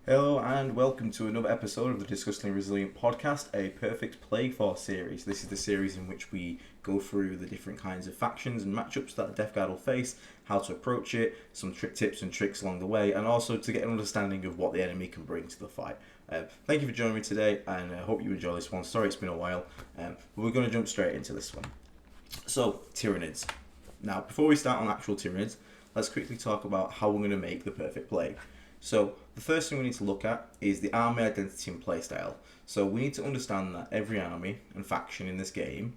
Hello and welcome to another episode of the Disgustingly Resilient podcast, a Perfect Plague Force series. This is the series in which we go through the different kinds of factions and matchups that the Death Guard will face, how to approach it, some tips and tricks along the way, and also to get an understanding of what the enemy can bring to the fight. Thank you for joining me today, and I hope you enjoy this one. Sorry it's been a while, but we're going to jump straight into this one. So, Tyranids. Now, before we start on actual Tyranids, let's quickly talk about how we're going to make the Perfect Plague. So the first thing we need to look at is the army identity and playstyle. So we need to understand that every army and faction in this game,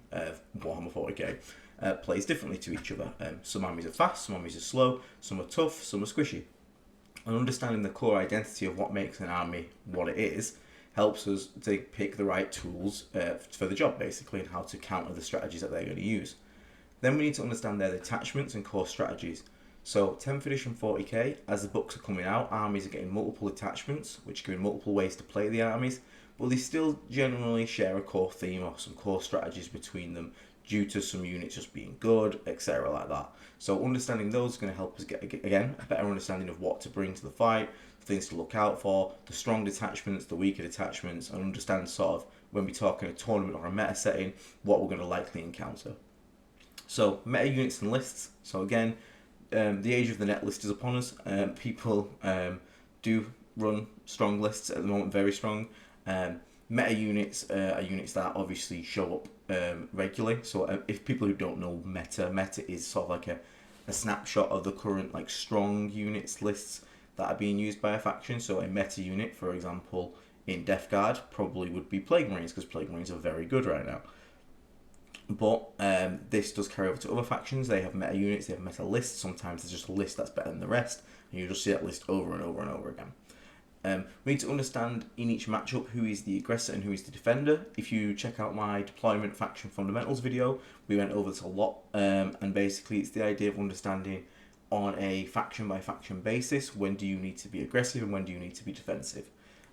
Warhammer 40k, plays differently to each other. Some armies are fast, some armies are slow, some are tough, some are squishy. And understanding the core identity of what makes an army what it is helps us to pick the right tools for the job, basically, and how to counter the strategies that they're going to use. Then we need to understand their detachments and core strategies. So 10th edition 40k, as the books are coming out, armies are getting multiple attachments, which give multiple ways to play the armies, but they still generally share a core theme or some core strategies between them due to some units just being good, etc. like that. So understanding those is going to help us get, again, a better understanding of what to bring to the fight, things to look out for, the strong detachments, the weaker detachments, and understand sort of, when we talk in a tournament or a meta setting, what we're going to likely encounter. So meta units and lists. So again, the age of the net list is upon us. People do run strong lists at the moment, very strong. Meta units are units that obviously show up regularly. So if people who don't know meta is sort of like a snapshot of the current like strong units lists that are being used by a faction. So a meta unit, for example, in Death Guard probably would be Plague Marines, because Plague Marines are very good right now. But this does carry over to other factions. They have meta units, they have meta lists. Sometimes there's just a list that's better than the rest, and you just see that list over and over and over again. We need to understand in each matchup who is the aggressor and who is the defender. If you check out my deployment faction fundamentals video, we went over this a lot, and basically it's the idea of understanding on a faction by faction basis, when do you need to be aggressive and when do you need to be defensive.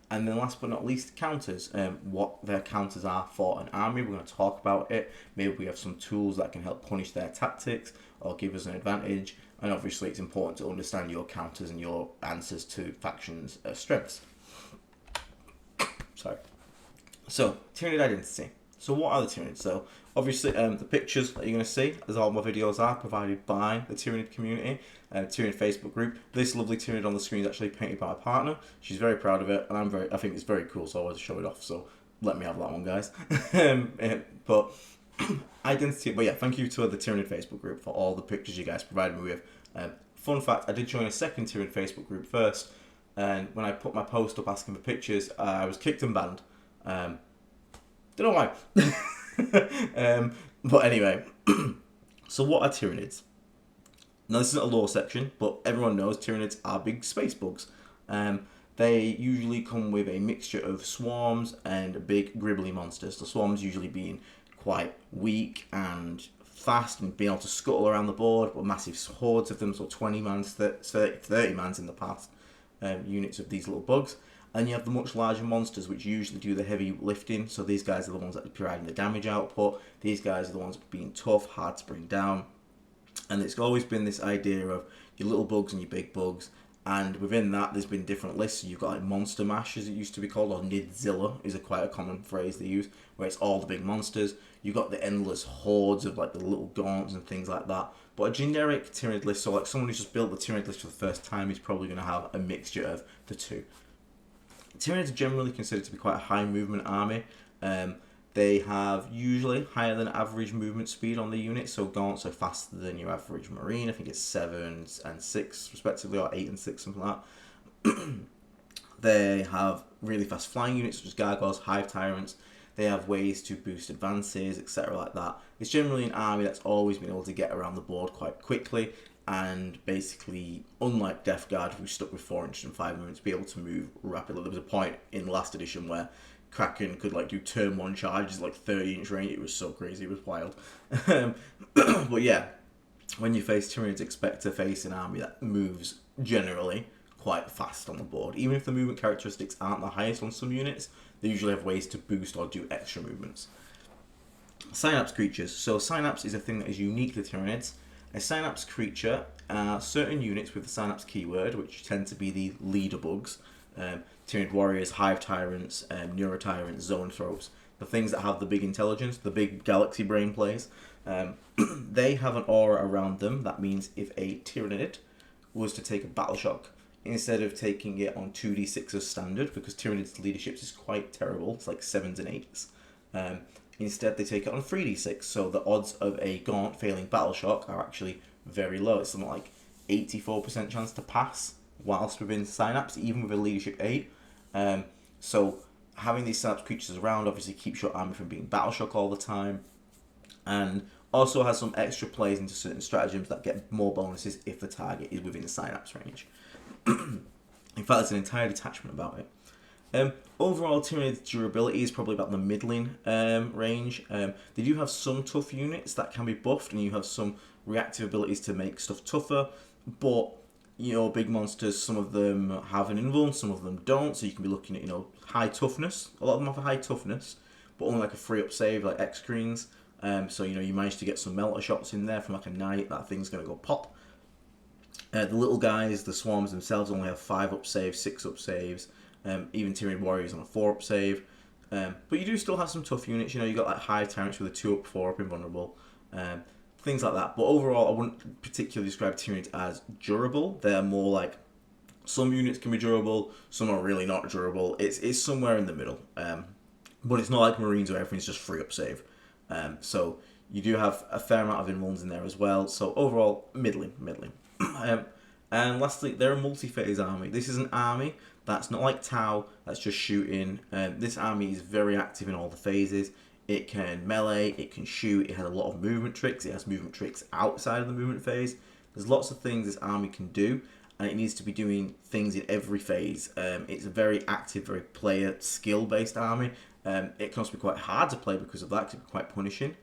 And then last but not least, counters. What their counters are for an army. We're going to talk about it. Maybe we have some tools that can help punish their tactics or give us an advantage. And obviously it's important to understand your counters and your answers to factions' strengths. Sorry. So, Tyranid identity. So what are the Tyranids? So obviously the pictures that you're going to see, as all my videos are, provided by the Tyranid community, Tyranid Facebook group. This lovely Tyranid on the screen is actually painted by a partner. She's very proud of it, and I think it's very cool, so I wanted to show it off, so let me have that one, guys. But identity, but yeah, thank you to the Tyranid Facebook group for all the pictures you guys provided me with. Fun fact, I did join a second Tyranid Facebook group first, and when I put my post up asking for pictures, I was kicked and banned. Don't know why. But anyway, so what are Tyranids? Now this isn't a lore section, but everyone knows Tyranids are big space bugs. They usually come with a mixture of swarms and big gribbly monsters. The swarms usually being quite weak and fast and being able to scuttle around the board, but massive hordes of them, so 20 mans, 30 mans in the past, units of these little bugs. And you have the much larger monsters, which usually do the heavy lifting. So these guys are the ones that are providing the damage output. These guys are the ones being tough, hard to bring down. And it's always been this idea of your little bugs and your big bugs. And within that, there's been different lists. You've got like Monster Mash, as it used to be called, or Nidzilla is quite a common phrase they use, where it's all the big monsters. You've got the endless hordes of like the little gaunts and things like that. But a generic Tyranid list, so like someone who's just built the Tyranid list for the first time, is probably going to have a mixture of the two. Tyranids are generally considered to be quite a high movement army. They have usually higher than average movement speed on the unit, so gaunts are faster than your average marine. I think it's 7 and 6 respectively, or 8 and 6, something like that. They have really fast flying units such as gargoyles, hive tyrants. They have ways to boost advances, etc. like that. It's generally an army that's always been able to get around the board quite quickly, and basically, unlike Death Guard, who stuck with 4 inches and 5 movements, be able to move rapidly. There was a point in the last edition where Kraken could like do turn 1 charges, like 30-inch range. It was so crazy, it was wild. But yeah, when you face Tyranids, expect to face an army that moves generally quite fast on the board. Even if the movement characteristics aren't the highest on some units, they usually have ways to boost or do extra movements. Synapse creatures. So Synapse is a thing that is unique to Tyranids. A Synapse creature are certain units with the Synapse keyword, which tend to be the leader bugs, Tyranid warriors, hive tyrants, neuro tyrants, zone throats, the things that have the big intelligence, the big galaxy brain plays. They have an aura around them. That means if a Tyranid was to take a battle shock, instead of taking it on 2d6 as standard, because Tyranid's leadership is quite terrible, it's like 7s and 8s. Instead, they take it on 3d6, so the odds of a Gaunt failing battle shock are actually very low. It's something like 84% chance to pass whilst within synapse, even with a leadership 8. So having these synapse creatures around obviously keeps your army from being battle shock all the time, and also has some extra plays into certain stratagems that get more bonuses if the target is within the synapse range. In fact, there's an entire detachment about it. Overall, Tyranid's durability is probably about the middling range. They do have some tough units that can be buffed, and you have some reactive abilities to make stuff tougher, but big monsters, some of them have an invuln, some of them don't, so you can be looking at, high toughness. A lot of them have a high toughness, but only like a 3-up save, like X-Screens. So, you manage to get some melter shots in there from like a knight, that thing's going to go pop. The little guys, the swarms themselves, only have 5-up saves, 6-up saves. Even Tyranid warriors on a 4-up save. But you do still have some tough units. You got like hive tyrants with a 2-up, 4-up invulnerable. Things like that. But overall, I wouldn't particularly describe Tyranids as durable. They're more like, some units can be durable, some are really not durable. It's somewhere in the middle. But it's not like Marines where everything's just 3-up save. So you do have a fair amount of invulns in there as well. So overall, middling. And lastly, they're a multi-phase army. This is an army that's not like Tau, that's just shooting. This army is very active in all the phases. It can melee, it can shoot, it has a lot of movement tricks, it has movement tricks outside of the movement phase. There's lots of things this army can do, and it needs to be doing things in every phase. It's a very active, very player skill-based army. It can also be quite hard to play because of that, because it can be quite punishing.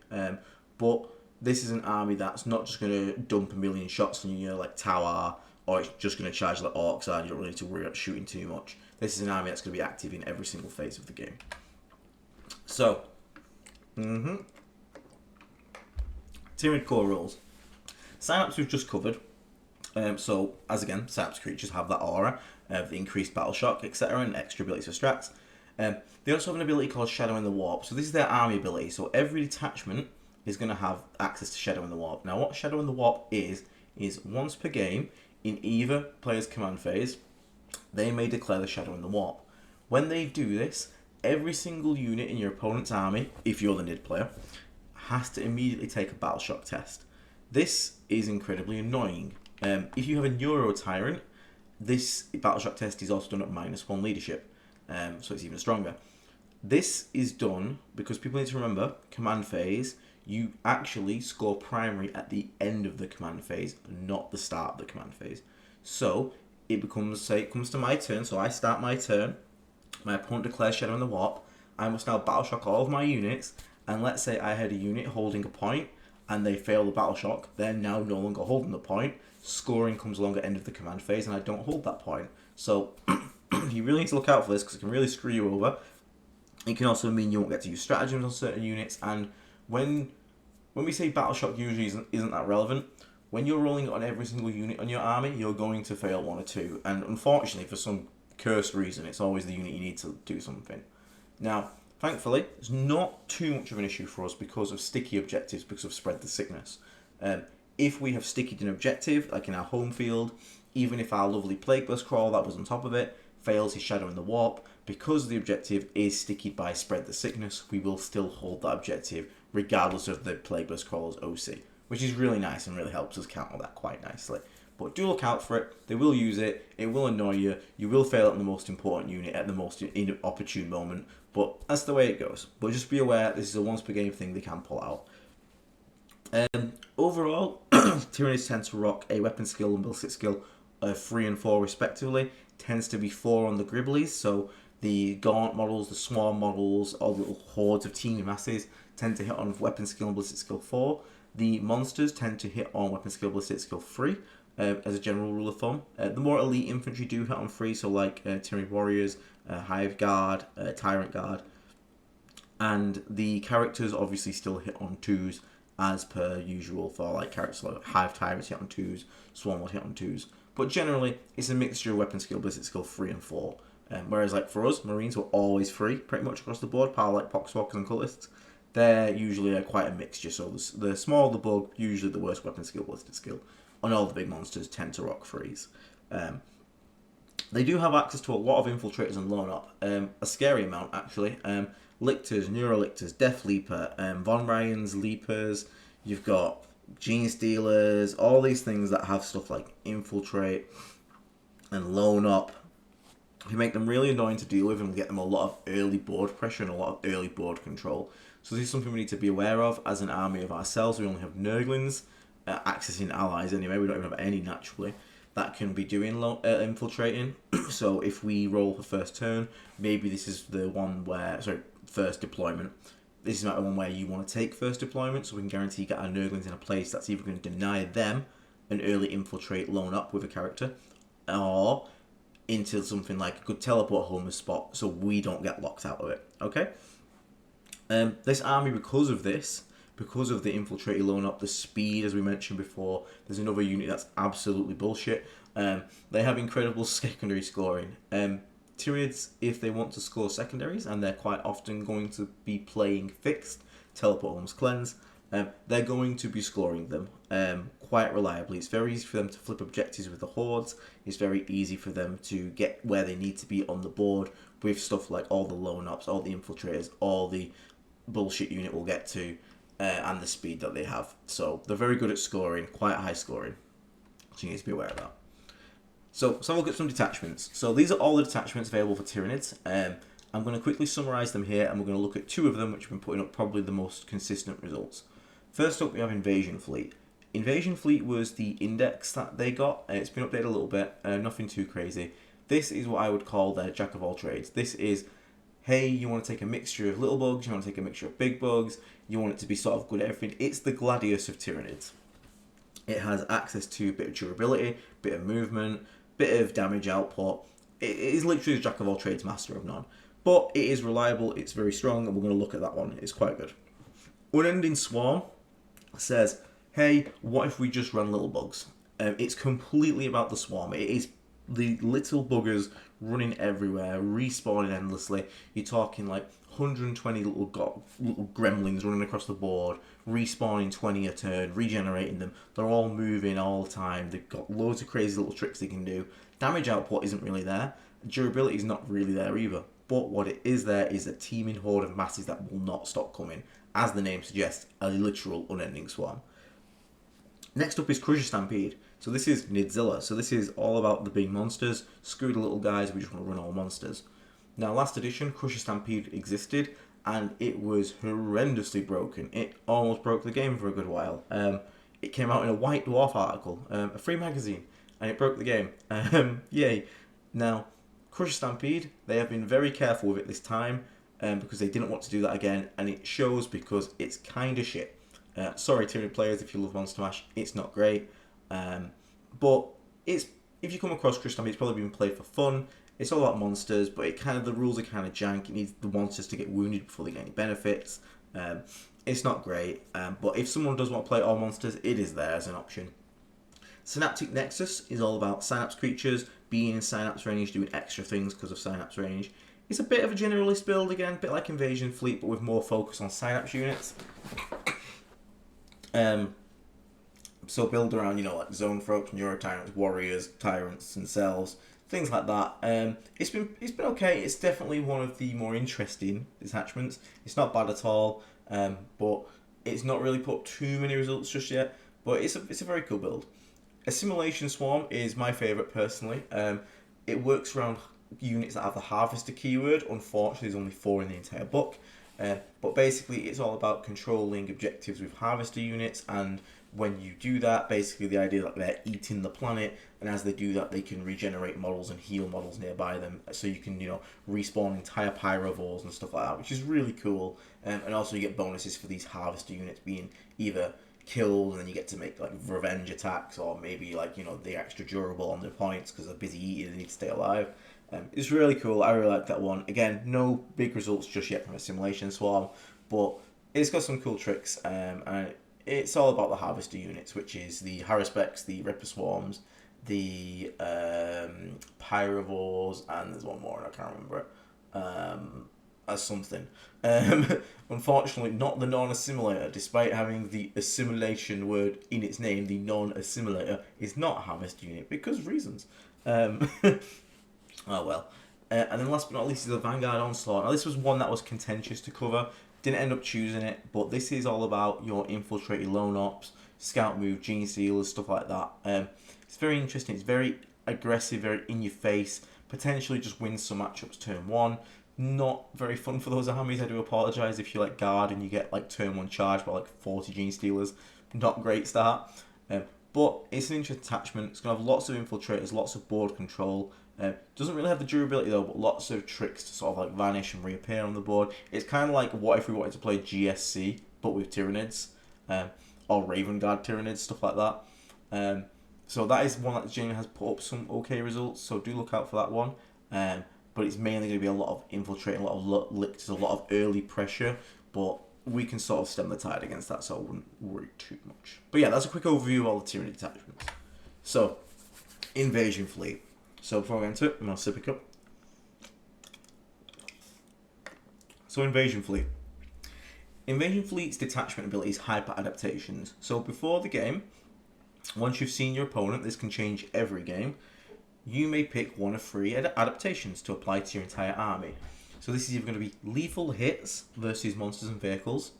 But this is an army that's not just going to dump a million shots on you, like Tau are, or it's just going to charge like Orcs are, you don't really need to worry about shooting too much. This is an army that's going to be active in every single phase of the game. So, Tyranid core rules. Synapse we've just covered. So, as again, Synapse creatures have that aura of the increased battle shock, etc., and extra abilities for strats. They also have an ability called Shadow in the Warp. So this is their army ability. So every detachment is going to have access to Shadow in the Warp. Now, what Shadow in the Warp is once per game, in either player's command phase, they may declare the Shadow in the Warp. When they do this, every single unit in your opponent's army, if you're the Nid player, has to immediately take a battle shock test. This is incredibly annoying. If you have a Neuro Tyrant, this battle shock test is also done at -1 leadership, so it's even stronger. This is done because people need to remember, command phase, you actually score primary at the end of the command phase, not the start of the command phase. So it becomes, say it comes to my turn, so I start my turn, my opponent declares Shadow in the Warp, I must now battle shock all of my units, and let's say I had a unit holding a point, and they fail the battle shock, they're now no longer holding the point, scoring comes along at end of the command phase, and I don't hold that point. So you really need to look out for this, because it can really screw you over. It can also mean you won't get to use stratagems on certain units, and when we say battle shock usually isn't that relevant, when you're rolling on every single unit on your army, you're going to fail 1 or 2, and unfortunately for some cursed reason, it's always the unit you need to do something. Now, thankfully, it's not too much of an issue for us because of sticky objectives, because of spread the sickness. If we have stickied an objective, like in our home field, even if our lovely Plague Burst Crawl that was on top of it fails his Shadow in the Warp, because the objective is stickied by spread the sickness, we will still hold that objective regardless of the Plague Burst Crawler's OC, which is really nice and really helps us counter that quite nicely. But do look out for it, they will use it, it will annoy you, you will fail at the most important unit at the most inopportune moment, but that's the way it goes. But just be aware, this is a once per game thing they can pull out. Overall, Tyranids tend to rock a weapon skill and ballistic skill of 3 and 4 respectively, tends to be 4 on the Gribblies, so the Gaunt models, the Swarm models, or little hordes of teeny masses tend to hit on weapon skill and ballistic skill 4. The monsters tend to hit on weapon skill, ballistic skill 3, as a general rule of thumb. The more elite infantry do hit on 3, so like Tyranid warriors, Hive Guard, Tyrant Guard, and the characters obviously still hit on 2s as per usual for like characters like Hive Tyrants hit on 2s, Swarm would hit on 2s. But generally, it's a mixture of weapon skill, ballistic skill 3 and 4. Whereas like for us, Marines were always free pretty much across the board, power like Poxwalkers and Cultists. They're usually quite a mixture, so the smaller the bug, usually the worst weapon skill, ballistic skill, and all the big monsters tend to rock freeze. They do have access to a lot of infiltrators and loan up, a scary amount actually. Lictors, Neurolictors, Death Leaper, Von Ryans, Leapers, you've got Gene Stealers, all these things that have stuff like infiltrate and loan up. We make them really annoying to deal with and we get them a lot of early board pressure and a lot of early board control. So this is something we need to be aware of as an army of ourselves. We only have Nurglings accessing allies anyway. We don't even have any naturally that can be doing infiltrating. So if we roll for first turn, maybe this is the one where, first deployment. This is not the one where you want to take first deployment, so we can guarantee you get our Nurglings in a place that's either going to deny them an early infiltrate loan up with a character, or into something like a good teleport home spot so we don't get locked out of it. Okay? This army, because of the infiltrator loan up, the speed, as we mentioned before, there's another unit that's absolutely bullshit. They have incredible secondary scoring. Tyranids, if they want to score secondaries, and they're quite often going to be playing fixed, teleport homes cleanse, they're going to be scoring them quite reliably. It's very easy for them to flip objectives with the hordes. It's very easy for them to get where they need to be on the board with stuff like all the loan ups, all the infiltrators, all the bullshit unit we'll get to, and the speed that they have. So they're very good at scoring, quite high scoring. So you need to be aware of that. So let's have a look at some detachments. So these are all the detachments available for Tyranids. I'm going to quickly summarise them here, and we're going to look at two of them which have been putting up probably the most consistent results. First up, we have Invasion Fleet. Invasion Fleet was the index that they got. It's been updated a little bit, nothing too crazy. This is what I would call their jack of all trades. This is, hey, you want to take a mixture of little bugs, you want to take a mixture of big bugs, you want it to be sort of good at everything. It's the Gladius of Tyranids. It has access to a bit of durability, bit of movement, bit of damage output. It is literally the jack of all trades, master of none. But it is reliable, it's very strong, and we're going to look at that one. It's quite good. Unending Swarm says, hey, what if we just run little bugs? It's completely about the swarm. It is the little buggers running everywhere, respawning endlessly. You're talking like 120 little gremlins running across the board, respawning 20 a turn, regenerating them. They're all moving all the time. They've got loads of crazy little tricks they can do. Damage output isn't really there. Durability is not really there either. But what it is there is a teeming horde of masses that will not stop coming. As the name suggests, a literal unending swarm. Next up is Crusher Stampede. So this is Nidzilla. So this is all about the big monsters. Screw the little guys, we just want to run all monsters. Now, last edition, Crusher Stampede existed, and it was horrendously broken. It almost broke the game for a good while. It came out in a White Dwarf article, a free magazine, and it broke the game. Yay. Now, Crusher Stampede, they have been very careful with it this time, because they didn't want to do that again, and it shows because it's kind of shit. Sorry, Tyranid players, if you love Monster Mash, it's not great. But if you come across Crusher Stampede, it's probably been played for fun. It's all about monsters, but the rules are kind of jank. It needs the monsters to get wounded before they get any benefits. It's not great, but if someone does want to play all monsters, it is there as an option. Synaptic Nexus is all about Synapse creatures being in Synapse range, doing extra things because of Synapse range. It's a bit of a generalist build again, a bit like Invasion Fleet, but with more focus on Synapse units. So build around, like Zone Folks, Neurotyrants, Warriors, Tyrants, and Cells, things like that. It's been okay. It's definitely one of the more interesting detachments. It's not bad at all, but it's not really put too many results just yet. But it's a very cool build. Assimilation Swarm is my favourite personally. It works around units that have the Harvester keyword. Unfortunately, there's only 4 in the entire book. But basically, it's all about controlling objectives with Harvester units, and when you do that, basically the idea that they're eating the planet, and as they do that, they can regenerate models and heal models nearby them, so you can, respawn entire pyrovores and stuff like that, which is really cool. And also you get bonuses for these Harvester units being either killed, and then you get to make like revenge attacks, or maybe they're extra durable on their points because they're busy eating and need to stay alive. It's really cool. I really like that one. Again, no big results just yet from Assimilation Swarm, but it's got some cool tricks, and it's all about the Harvester units, which is the Haruspecs, the Ripper Swarms, the Pyrovores, and there's one more and I can't remember it. As something. Unfortunately, not the non-assimilator, despite having the assimilation word in its name. The non-assimilator is not a harvest unit because reasons. Oh well. And then last but not least is the Vanguard Onslaught. Now this was one that was contentious to cover. Didn't end up choosing it, but this is all about your infiltrated lone ops, scout move, gene stealers, stuff like that. It's very interesting. It's very aggressive, very in your face. Potentially just wins some matchups turn one. Not very fun for those armies. I do apologise if you like guard and you get like turn one charge by like 40 gene stealers. Not great start. But it's an interesting attachment. It's going to have lots of infiltrators, lots of board control. Doesn't really have the durability though, but lots of tricks to sort of like vanish and reappear on the board. It's kind of like what if we wanted to play GSC, but with Tyranids, or Raven Guard Tyranids, stuff like that. So that is one that generally has put up some okay results, so do look out for that one. But it's mainly going to be a lot of infiltrating, a lot of lictors, a lot of early pressure, but we can sort of stem the tide against that, so I wouldn't worry too much. But yeah, that's a quick overview of all the Tyranid detachments. So, Invasion Fleet. So before I get into it, I'm going to sip a cup. So Invasion Fleet. Invasion Fleet's detachment ability is hyper adaptations. So before the game, once you've seen your opponent, this can change every game, you may pick one of 3 adaptations to apply to your entire army. So this is either going to be lethal hits versus monsters and vehicles,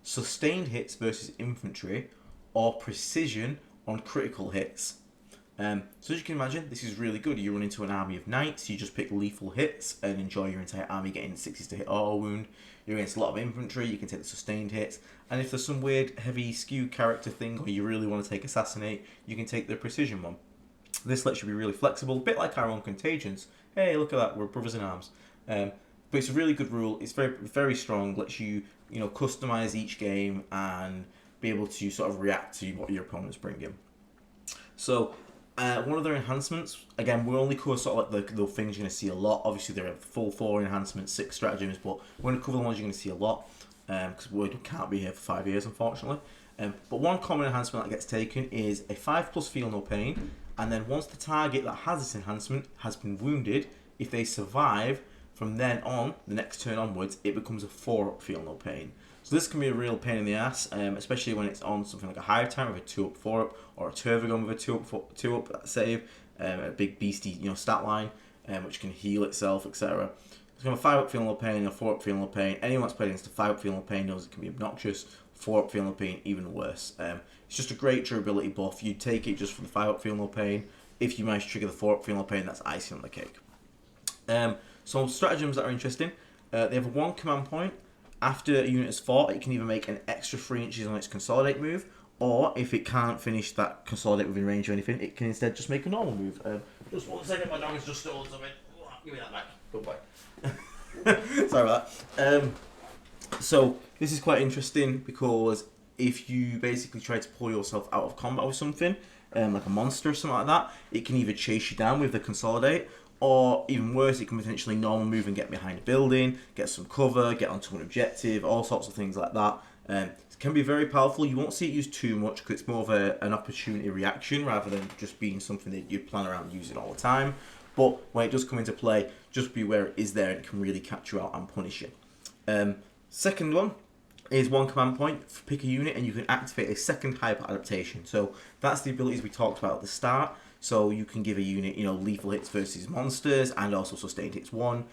sustained hits versus infantry, or precision on critical hits. So as you can imagine, this is really good. You run into an army of knights, you just pick lethal hits and enjoy your entire army getting 60s to hit auto wound. You're against a lot of infantry, you can take the sustained hits. And if there's some weird heavy skew character thing or you really want to take assassinate, you can take the precision one. This lets you be really flexible, a bit like our own Contagions. Hey, look at that, we're brothers in arms. But it's a really good rule. It's very, very strong. Lets you, customize each game and be able to sort of react to what your opponents bring in. So, one of their enhancements, again, we only cover sort of like the things you're going to see a lot. Obviously, there are full 4 enhancements, 6 stratagems, but we're going to cover the ones you're going to see a lot because we can't be here for 5 years, unfortunately. But one common enhancement that gets taken is a 5+ feel no pain, and then once the target that has this enhancement has been wounded, if they survive, from then on, the next turn onwards, it becomes a 4+ feel no pain. So this can be a real pain in the ass, especially when it's on something like a Hive Time with a 2+, 4+, or a Turvagon with a 2+, save, a big beastie, stat line, which can heal itself, etc. It's got a 5+ feel no pain, a 4+ feel no pain. Anyone that's played against a 5+ feel no pain knows it can be obnoxious. 4+ feel no pain, even worse. It's just a great durability buff. You take it just for the 5+ feel no pain. If you manage to trigger the 4+ feel no pain, that's icing on the cake. So stratagems that are interesting. They have 1 command point. After a unit is fought, it can either make an extra 3 inches on its consolidate move, or if it can't finish that consolidate within range or anything, it can instead just make a normal move. Just 1 second, my dog has just stolen something. Give me that back. Goodbye. Sorry about that. So this is quite interesting because if you basically try to pull yourself out of combat with something, like a monster or something like that, it can either chase you down with the consolidate, or even worse, it can potentially normal move and get behind a building, get some cover, get onto an objective, all sorts of things like that. It can be very powerful. You won't see it used too much because it's more of an opportunity reaction rather than just being something that you plan around using all the time. But when it does come into play, just be aware it is there and it can really catch you out and punish you. Second one is 1 command point. Pick a unit and you can activate a second hyper adaptation. So that's the abilities we talked about at the start. So you can give a unit, lethal hits versus monsters and also sustained hits 1.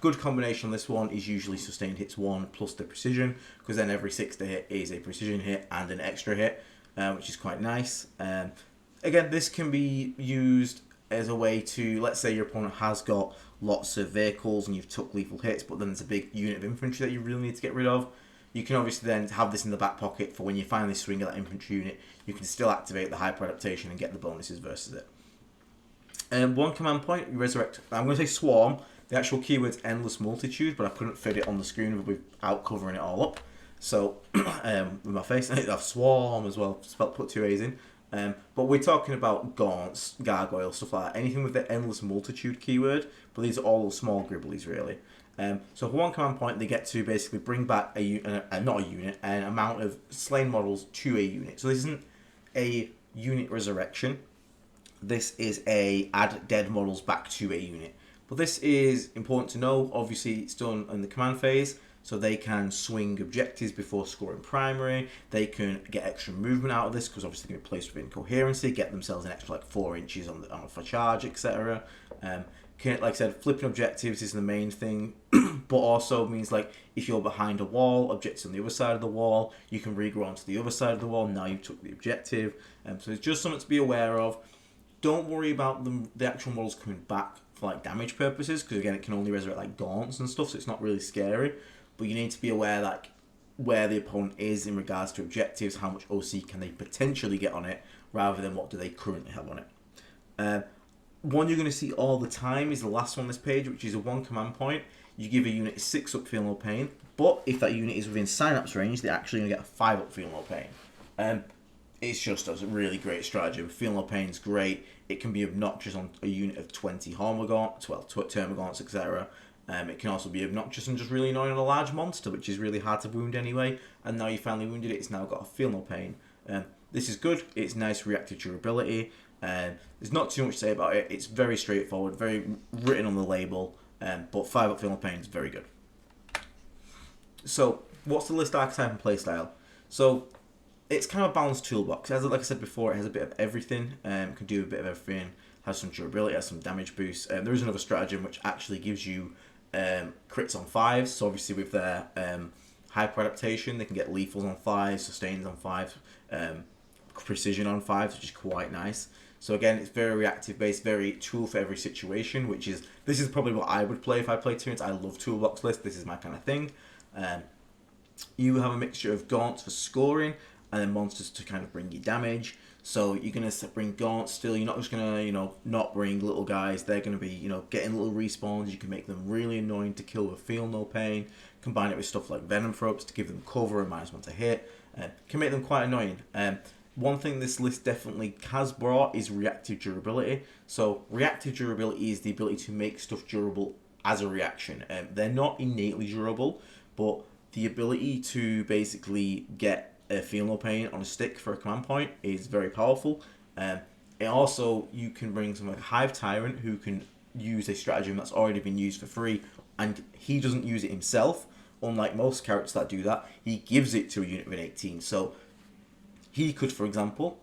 Good combination on this one is usually sustained hits 1 plus the precision, because then every 6 to hit is a precision hit and an extra hit, which is quite nice. Again, this can be used as a way to, let's say your opponent has got lots of vehicles and you've took lethal hits, but then there's a big unit of infantry that you really need to get rid of. You can obviously then have this in the back pocket for when you finally swing at that infantry unit, you can still activate the hyper adaptation and get the bonuses versus it. 1 command point, you resurrect. I'm going to say swarm. The actual keyword's endless multitude, but I couldn't fit it on the screen without covering it all up. So, with my face, I have swarm as well, put 2 A's in. But we're talking about gaunts, gargoyles, stuff like that. Anything with the endless multitude keyword, but these are all those small gribblies, really. So for 1 command point, they get to basically bring back an amount of slain models to a unit. So this isn't a unit resurrection. this is a add dead models back to a unit. But this is important to know. Obviously, it's done in the command phase, so they can swing objectives before scoring primary. They can get extra movement out of this because obviously they're going to be placed within coherency, get themselves an extra like 4 inches on a charge, etc. Like I said, flipping objectives is the main thing, but also means like if you're behind a wall, objectives on the other side of the wall, you can regrow onto the other side of the wall. Now you took the objective, so it's just something to be aware of. Don't worry about the actual models coming back for like damage purposes, because again, it can only resurrect like gaunts and stuff, so it's not really scary. But you need to be aware like where the opponent is in regards to objectives, how much OC can they potentially get on it, rather than what do they currently have on it. One you're going to see all the time is the last one on this page, which is a 1 command point. You give a unit 6 up, feel no pain, but if that unit is within synapse range, they're actually going to get a 5 up, feel no pain. It's just a really great stratagem. Feel no pain's great. It can be obnoxious on a unit of 20 Hormagaunts, well, Termagaunts, etc. It can also be obnoxious and just really annoying on a large monster, which is really hard to wound anyway. And now you finally wounded it, it's now got a feel no pain. This is good. It's nice reactive durability. There's not too much to say about it. It's very straightforward, very written on the label. But 5 up feel no pain is very good. So, what's the list archetype and playstyle? So, it's kind of a balanced toolbox. As like I said before, it has a bit of everything. Can do a bit of everything. Has some durability, has some damage boosts. There is another stratagem which actually gives you crits on 5s. So obviously with their hyper adaptation, they can get lethals on 5s, sustains on 5s, precision on 5s, which is quite nice. So again, it's very reactive based, very tool for every situation. This is probably what I would play if I play Tyranids. I love toolbox lists. This is my kind of thing. You have a mixture of gaunts for scoring, and then monsters to kind of bring you damage. So you're going to bring gaunts still. You're not just going to, not bring little guys. They're going to be, getting little respawns. You can make them really annoying to kill with feel no pain. Combine it with stuff like venom throats to give them cover and -1 to hit. Can make them quite annoying. One thing this list definitely has brought is reactive durability. So reactive durability is the ability to make stuff durable as a reaction. They're not innately durable, but the ability to basically get a feel no pain on a stick for a command point is very powerful. It also, you can bring something like a Hive Tyrant who can use a stratagem that's already been used for free, and he doesn't use it himself. Unlike most characters that do that, he gives it to a unit of an 18. So he could, for example,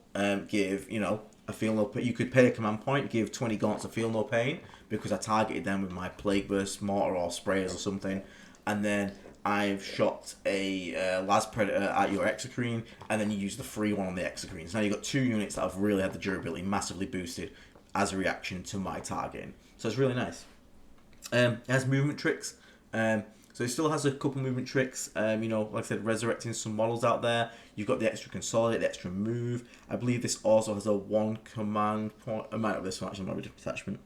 give, a feel no pain. You could pay a command point, give 20 gaunts a feel no pain because I targeted them with my Plague Burst, Mortar, or Sprayers or something, and then I've shot a Las Predator at your Exocrine, and then you use the free one on the Exocrine. So now you've got 2 units that have really had the durability massively boosted as a reaction to my targeting. So it's really nice. It has movement tricks. So it still has a couple movement tricks. Like I said, resurrecting some models out there. You've got the extra consolidate, the extra move. I believe this also has a 1 command point. I might have this one actually, might be detachment.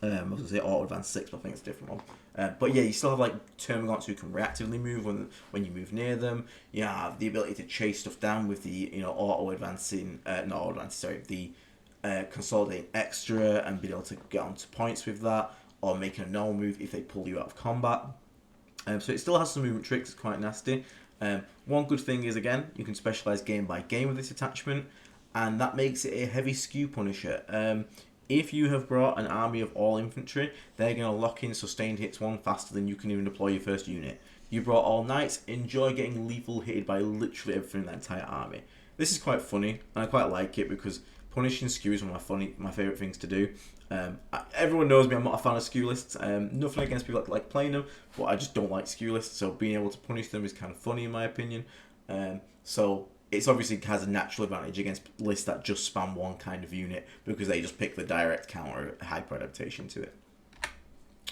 I was going to say auto advance 6, but I think it's a different one. But yeah, you still have like Termagaunts who can reactively move when you move near them. You have the ability to chase stuff down with the auto advancing, not auto advancing, sorry, the consolidating extra, and being able to get onto points with that, or making a normal move if they pull you out of combat. So it still has some movement tricks, it's quite nasty. One good thing is, again, you can specialise game by game with this attachment, and that makes it a heavy skew punisher. If you have brought an army of all infantry, they're going to lock in sustained hits 1 faster than you can even deploy your first unit. You brought all knights, enjoy getting lethal hitted by literally everything in that entire army. This is quite funny, and I quite like it because punishing skew is one of my favourite things to do. Everyone knows me, I'm not a fan of skew lists. Nothing against people that like playing them, but I just don't like skew lists, so being able to punish them is kind of funny in my opinion. So it's obviously has a natural advantage against lists that just spam one kind of unit because they just pick the direct counter hyper adaptation to it.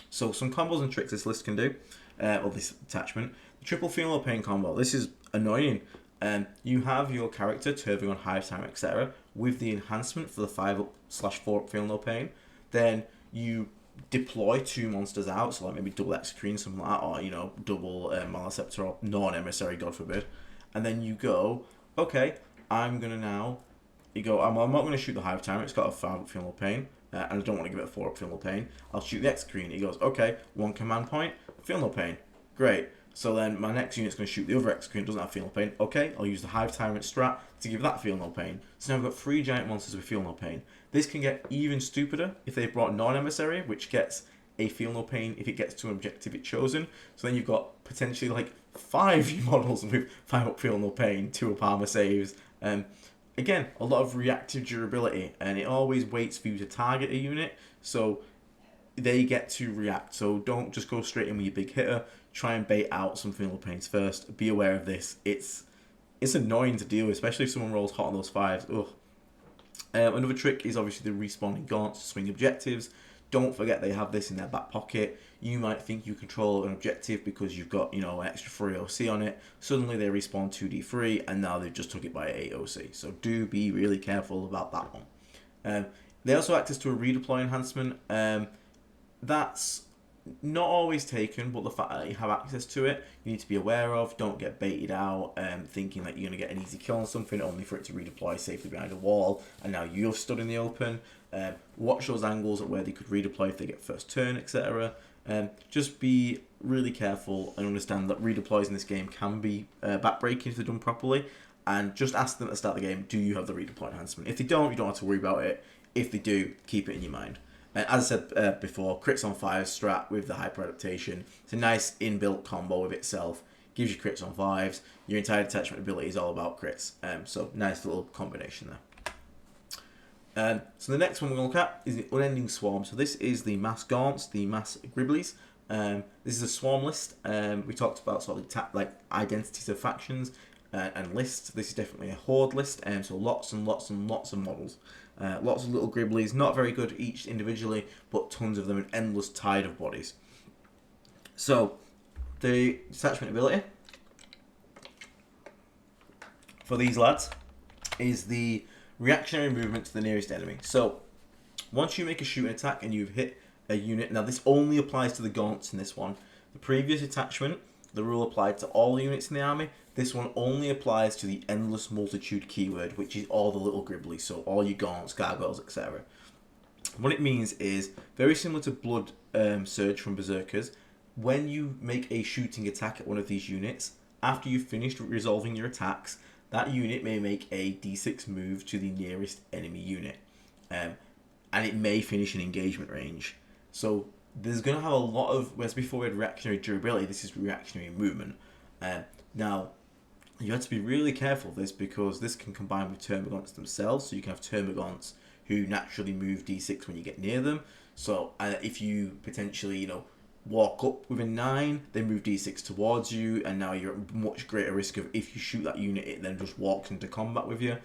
So some combos and tricks this list can do, or this attachment. The triple feel no pain combo. This is annoying. You have your character turning on Hive Time, etc. with the enhancement for the 5/4 up feel no pain. Then you deploy 2 monsters out, so like maybe double Exocrine, something like that, or double Maleceptor or non-emissary, God forbid. And then you go, okay, I'm gonna now. You go, I'm not gonna shoot the Hive Timer. It's got a 5 up feel no pain, and I don't want to give it a 4 up feel no pain. I'll shoot the Exocrine. He goes, okay, 1 command point, feel no pain, great. So then my next unit's going to shoot the other execute, doesn't have feel no pain. Okay, I'll use the Hive Tyrant strat to give that feel no pain. So now I've got 3 giant monsters with feel no pain. This can get even stupider if they've brought non-emissary, which gets a feel no pain if it gets to an objective it's chosen. So then you've got potentially like 5 models with 5 up feel no pain, 2 up armor saves. Again, a lot of reactive durability, and it always waits for you to target a unit, so they get to react. So don't just go straight in with your big hitter. Try and bait out some feel no pains first. Be aware of this. It's annoying to deal with, especially if someone rolls hot on those 5s. Ugh. Another trick is obviously the respawning gaunts to swing objectives. Don't forget they have this in their back pocket. You might think you control an objective because you've got, an extra 3 OC on it. Suddenly they respawn 2d3 and now they've just took it by 8 OC. So do be really careful about that one. They also have access to a redeploy enhancement. That's not always taken, but the fact that you have access to it, you need to be aware of. Don't get baited out thinking that you're going to get an easy kill on something only for it to redeploy safely behind a wall and now you're stood in the open. Watch those angles at where they could redeploy if they get first turn, etc. Just be really careful and understand that redeploys in this game can be backbreaking if they're done properly, and just ask them at the start of the game, do you have the redeploy enhancement? If they don't, you don't have to worry about it. If they do, keep it in your mind. As I said before, crits on 5 strat with the hyper adaptation. It's a nice inbuilt combo with itself. Gives you crits on 5s. Your entire detachment ability is all about crits. So nice little combination there. So the next one we're going to look at is the Unending Swarm. So this is the mass gaunts, the mass gribblies. This is a swarm list. We talked about sort of identities of factions and lists. This is definitely a horde list. So lots and lots and lots of models. Lots of little gribblies, not very good each individually, but tons of them, an endless tide of bodies. So, the detachment ability for these lads is the reactionary movement to the nearest enemy. So, once you make a shooting attack and you've hit a unit, now this only applies to the gaunts in this one. The previous attachment, the rule applied to all units in the army. This one only applies to the endless multitude keyword, which is all the little gribblies, so all your gaunts, gargoyles, etc. What it means is, very similar to Blood Surge from Berserkers, when you make a shooting attack at one of these units, after you've finished resolving your attacks, that unit may make a d6 move to the nearest enemy unit. And it may finish in engagement range. So there's going to have a lot of, whereas before we had reactionary durability, this is reactionary movement. Now, you have to be really careful of this because this can combine with termagants themselves. So you can have termagants who naturally move d6 when you get near them. So if you potentially, walk up with a 9, they move d6 towards you, and now you're at much greater risk of, if you shoot that unit, it then just walks into combat with you.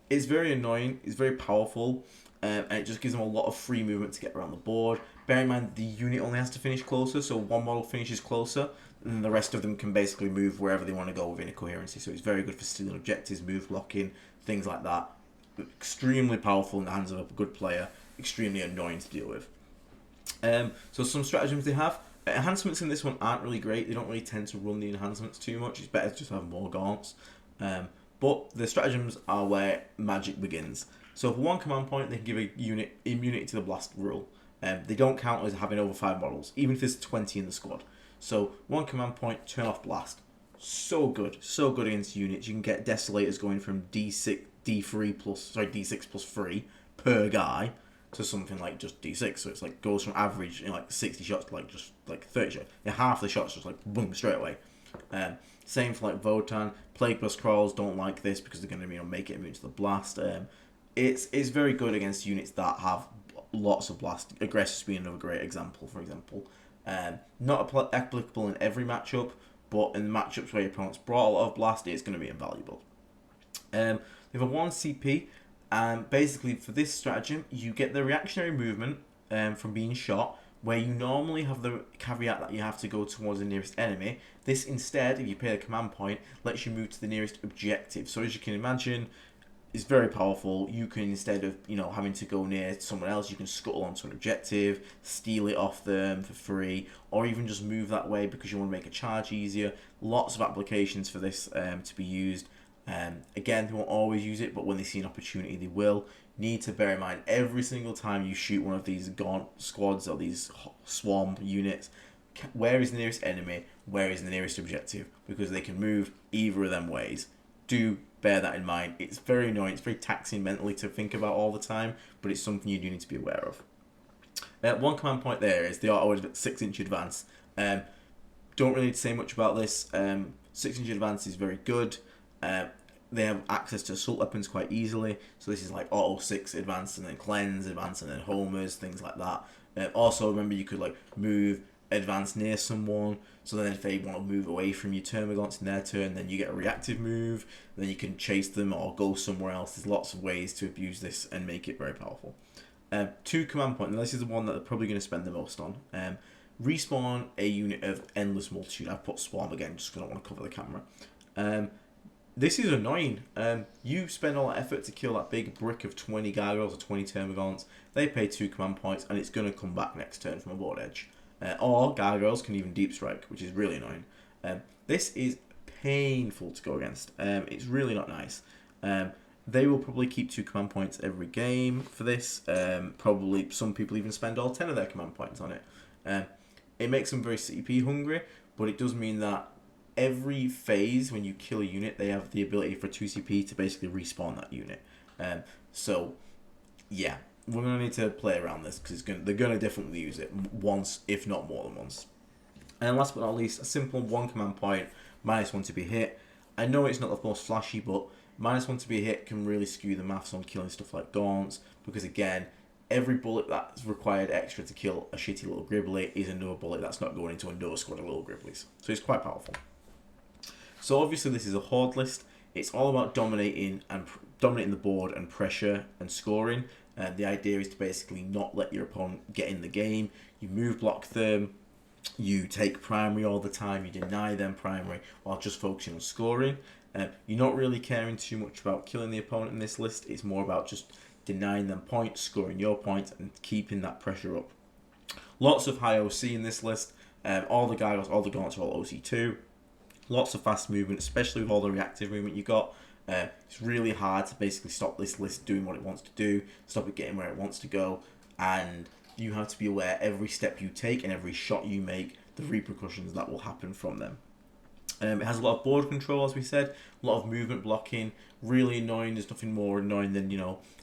It's very annoying, it's very powerful, and it just gives them a lot of free movement to get around the board. Bear in mind, the unit only has to finish closer, so one model finishes closer, and the rest of them can basically move wherever they want to go within a coherency. So it's very good for stealing objectives, move blocking, things like that. Extremely powerful in the hands of a good player, extremely annoying to deal with. So some stratagems they have. Enhancements in this one aren't really great. They don't really tend to run the enhancements too much. It's better to just have more gaunts. But the stratagems are where magic begins. So for one command point, they can give a unit immunity to the blast rule. They don't count as having over 5 models, even if there's 20 in the squad. So one command point, turn off blast. So good against units. You can get desolators going from D6 plus 3 per guy to something like just D6. So it's like goes from average 60 shots to just 30 shots. Yeah, half the shots just boom straight away. Same for Votan. Plague Plus Crawls don't like this because they're going to make it immune to the blast. It's very good against units that have lots of blast. Aggressors being another great example, for example. Not applicable in every matchup, but in the matchups where your opponent's brought a lot of blast, it's going to be invaluable. We have a 1 CP, and basically for this stratagem, you get the reactionary movement from being shot, where you normally have the caveat that you have to go towards the nearest enemy. This instead, if you pay a command point, lets you move to the nearest objective. So as you can imagine, it's very powerful. You can, instead of having to go near someone else, you can scuttle onto an objective, steal it off them for free, or even just move that way because you want to make a charge easier. Lots of applications for this to be used. Again, they won't always use it, but when they see an opportunity, they will. Need to bear in mind, every single time you shoot one of these gaunt squads or these swarm units, where is the nearest enemy, where is the nearest objective, because they can move either of them ways. Do bear that in mind. It's very annoying, it's very taxing mentally to think about all the time, but it's something you do need to be aware of. One command point there is the auto 6-inch advance. Don't really need to say much about this. 6-inch advance is very good. They have access to assault weapons quite easily, so this is like auto 6 advance and then cleanse advance and then homers, things like that. Also remember, you could like move advance near someone, so then if they want to move away from your termagants in their turn, then you get a reactive move, then you can chase them or go somewhere else. There's lots of ways to abuse this and make it very powerful. 2 command point, and this is the one that they're probably going to spend the most on. Respawn a unit of endless multitude. I've put swarm again just because I don't want to cover the camera. This is annoying. You spend all that effort to kill that big brick of 20 gargoyles or 20 termagants. They pay 2 command points, and it's going to come back next turn from a board edge. Or gargoyles can even deep strike, which is really annoying. This is painful to go against. It's really not nice. They will probably keep 2 command points every game for this. Probably some people even spend all 10 of their command points on it. It makes them very CP hungry, but it does mean that every phase when you kill a unit, they have the ability for 2 CP to basically respawn that unit. So, yeah, we're going to need to play around this because they're going to definitely use it once, if not more than once. And last but not least, a simple 1 command point, -1 to be hit. I know it's not the most flashy, but -1 to be hit can really skew the maths on killing stuff like gaunts, because again, every bullet that's required extra to kill a shitty little gribbly is another bullet that's not going into another squad of little gribblies. So it's quite powerful. So obviously this is a horde list. It's all about dominating the board and pressure and scoring. The idea is to basically not let your opponent get in the game. You move block them, you take primary all the time, you deny them primary while just focusing on scoring. You're not really caring too much about killing the opponent in this list. It's more about just denying them points, scoring your points, and keeping that pressure up. Lots of high OC in this list. All the gargoyles, all the gaunts are all OC2. Lots of fast movement, especially with all the reactive movement you got. It's really hard to basically stop this list doing what it wants to do, stop it getting where it wants to go, and you have to be aware every step you take and every shot you make, the repercussions that will happen from them. It has a lot of board control, as we said, a lot of movement blocking. Really annoying. There's nothing more annoying than,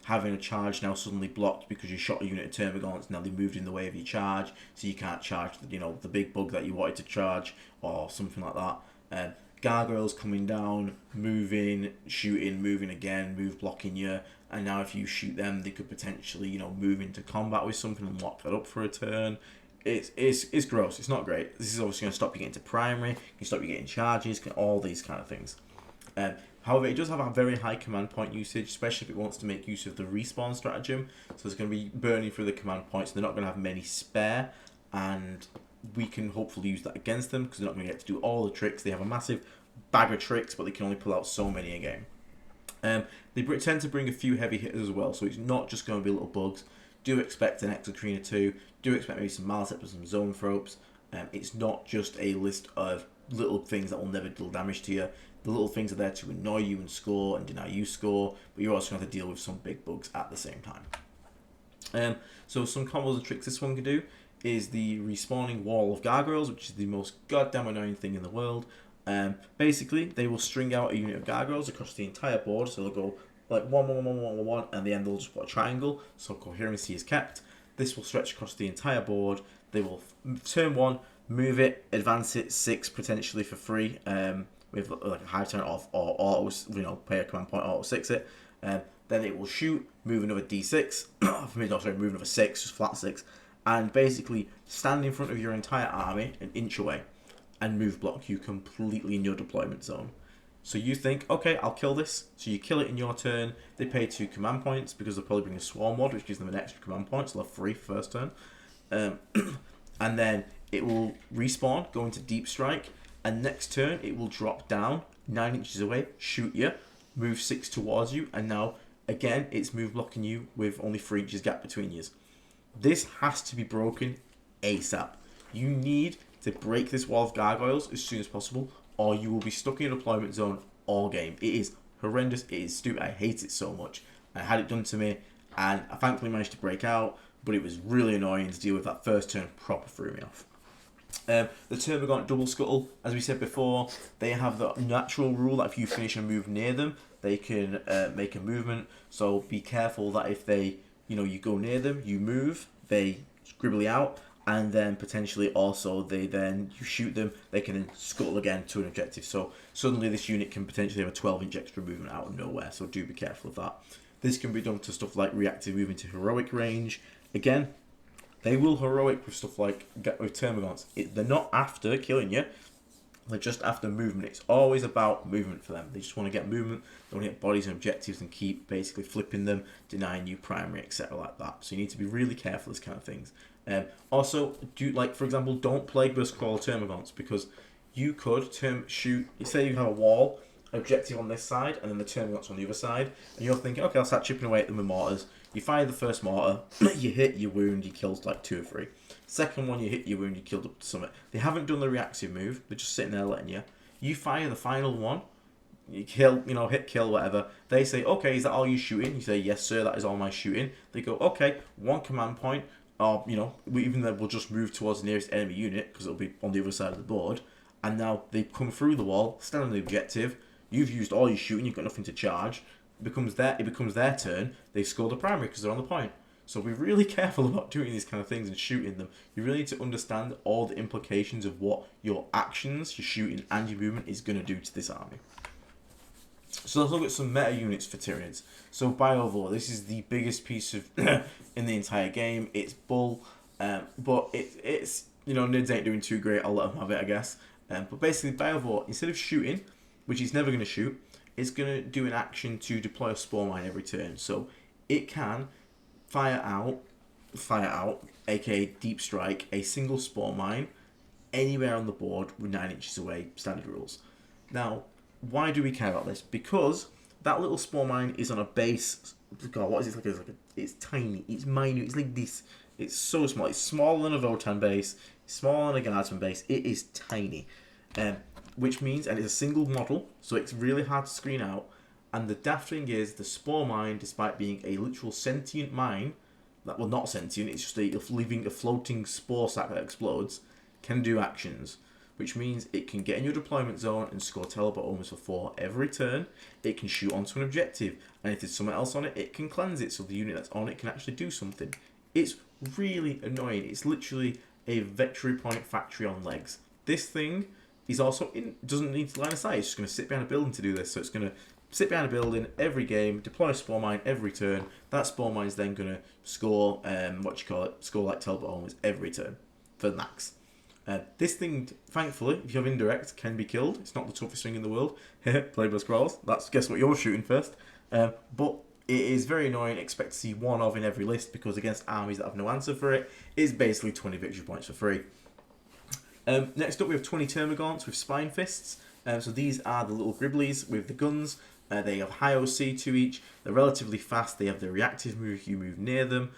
having a charge now suddenly blocked because you shot a unit of termagants. Now they moved in the way of your charge, so you can't charge the big bug that you wanted to charge or something like that. Gargoyles coming down, moving, shooting, moving again, move blocking you, and now if you shoot them, they could potentially move into combat with something and lock that up for a turn. It's gross. It's not great. This is obviously going to stop you getting to primary, can stop you getting charges, all these kind of things. However, it does have a very high command point usage, especially if it wants to make use of the respawn stratagem. So it's going to be burning through the command points. They're not going to have many spare, and we can hopefully use that against them because they're not going to get to do all the tricks. They have a massive bag of tricks, but they can only pull out so many a game. They tend to bring a few heavy hitters as well, so it's not just going to be little bugs. Do expect an Exocrine or 2. Do expect maybe some Maliceps or some Zoanthropes. It's not just a list of little things that will never deal damage to you. The little things are there to annoy you and score and deny you score, but you're also going to have to deal with some big bugs at the same time. So some combos and tricks this one can do is the respawning wall of gargoyles, which is the most goddamn annoying thing in the world. Basically, they will string out a unit of gargoyles across the entire board, so they'll go like 1, 1, 1, 1, 1, 1, 1, and at the end they'll just put a triangle, so coherency is kept. This will stretch across the entire board. They will turn 1, move it, advance it 6 potentially for free, with like a high turn off or auto, pay a command point, auto 6 it. Then it will shoot, move another d6, move another 6, just flat 6, and basically stand in front of your entire army an inch away and move block you completely in your deployment zone. So you think, okay, I'll kill this. So you kill it in your turn. They pay 2 command points because they'll probably bring a swarm mod, which gives them an extra command point, so they'll have 3 first turn. And then it will respawn, go into deep strike, and next turn it will drop down 9 inches away, shoot you, move 6 towards you, and now again it's move blocking you with only 3 inches gap between you. This has to be broken ASAP. You need to break this wall of gargoyles as soon as possible, or you will be stuck in a deployment zone all game. It is horrendous. It is stupid. I hate it so much. I had it done to me, and I thankfully managed to break out, but it was really annoying to deal with. That first turn proper threw me off. The Termagant Double Scuttle, as we said before, they have the natural rule that if you finish a move near them, they can make a movement. So be careful that if they, you go near them, you move, they scribbly out, and then potentially also you shoot them, they can then scuttle again to an objective. So suddenly this unit can potentially have a 12-inch extra movement out of nowhere. So do be careful of that. This can be done to stuff like reactive movement to heroic range. Again, they will heroic with stuff like with Termagants. They're not after killing you. They're just after movement. It's always about movement for them. They just want to get movement. They want to get bodies and objectives and keep basically flipping them, denying you primary, etc. like that. So you need to be really careful with this kind of things. Also, for example, don't Plague Burst Crawl Termagants, because you could shoot. Say you have a wall objective on this side and then the Termagants on the other side, and you're thinking, okay, I'll start chipping away at them with mortars. You fire the first mortar, you hit, you wound, you killed like 2 or 3. Second one, you hit, you wound, you killed up to summit. They haven't done the reactive move. They're just sitting there letting you. You fire the final one, you kill, hit, kill, whatever. They say, okay, is that all you shooting? You say, yes, sir, that is all my shooting. They go, okay, 1 command point, or, even then we'll just move towards the nearest enemy unit because it'll be on the other side of the board. And now they come through the wall, stand on the objective. You've used all your shooting, you've got nothing to charge. It becomes their turn. They score the primary because they're on the point. So be really careful about doing these kind of things and shooting them. You really need to understand all the implications of what your actions, your shooting, and your movement is going to do to this army. So let's look at some meta units for Tyranids. So Biovore, this is the biggest piece of in the entire game. It's bull, but it's Nids ain't doing too great. I'll let them have it, I guess. But basically, Biovore, instead of shooting, which he's never going to shoot, it's going to do an action to deploy a spore mine every turn. So it can fire out, aka deep strike, a single spore mine anywhere on the board with 9 inches away, standard rules. Now, why do we care about this? Because that little spore mine is on a base. God, what is it like? It's tiny, it's minute, it's like this. It's so small. It's smaller than a Votan base, it's smaller than a Guardsman base. It is tiny. Which means, and it's a single model, so it's really hard to screen out. And the daft thing is, the spore mine, despite being a literal sentient mine, not sentient, it's just a floating spore sack that explodes, can do actions. Which means it can get in your deployment zone and score teleport almost for 4 every turn. It can shoot onto an objective, and if there's someone else on it, it can cleanse it, so the unit that's on it can actually do something. It's really annoying. It's literally a victory point factory on legs. This thing is also doesn't need to line of sight. It's just going to sit behind a building to do this. So it's going to sit behind a building every game, deploy a spore mine every turn. That spore mine is then going to score score like teleport almost every turn for max. This thing, thankfully, if you have indirect, can be killed. It's not the toughest thing in the world. Plague Burst Crawls. Guess what you're shooting first. But it is very annoying. Expect to see 1 of in every list, because against armies that have no answer for it, is basically 20 victory points for free. Next up, we have 20 Termagants with Spine Fists. So these are the little Gribblies with the guns. They have high OC to each. They're relatively fast. They have the reactive move if you move near them.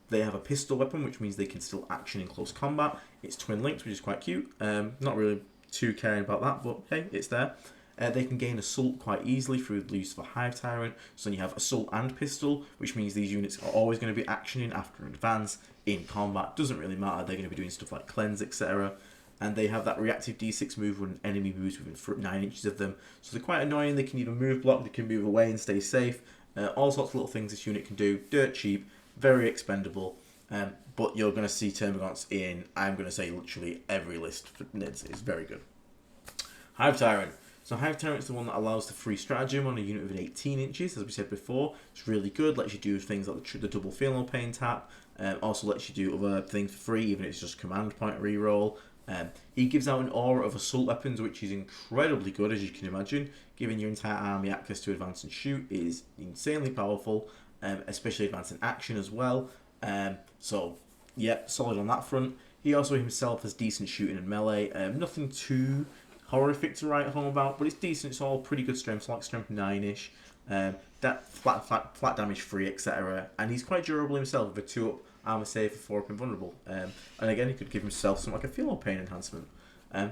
They have a pistol weapon, which means they can still action in close combat. It's twin linked, which is quite cute. Not really too caring about that, but hey, it's there. They can gain Assault quite easily through the use of a Hive Tyrant. So then you have Assault and Pistol, which means these units are always going to be actioning after an advance in combat. Doesn't really matter. They're going to be doing stuff like Cleanse, etc. And they have that reactive D6 move when an enemy moves within 9 inches of them. So they're quite annoying. They can either move block, they can move away and stay safe. All sorts of little things this unit can do. Dirt cheap, very expendable. But you're going to see Termagants in, I'm going to say, literally every list for Nids. It's very good. Hive Tyrant. So Hive Tyrant is the one that allows the free stratagem on a unit within 18 inches, as we said before. It's really good, lets you do things like the double Feel Pain tap. Also lets you do other things for free, even if it's just command point reroll. He gives out an aura of assault weapons, which is incredibly good, as you can imagine. Giving your entire army access to advance and shoot is insanely powerful, especially advance and action as well. So, yeah, solid on that front. He also himself has decent shooting and melee. Nothing too horrific to write home about, but it's decent. It's all pretty good strength, like strength 9-ish. That flat damage free, etc. And he's quite durable himself with a 2-up armor save for 4-up invulnerable. And again, he could give himself something like a feel pain enhancement.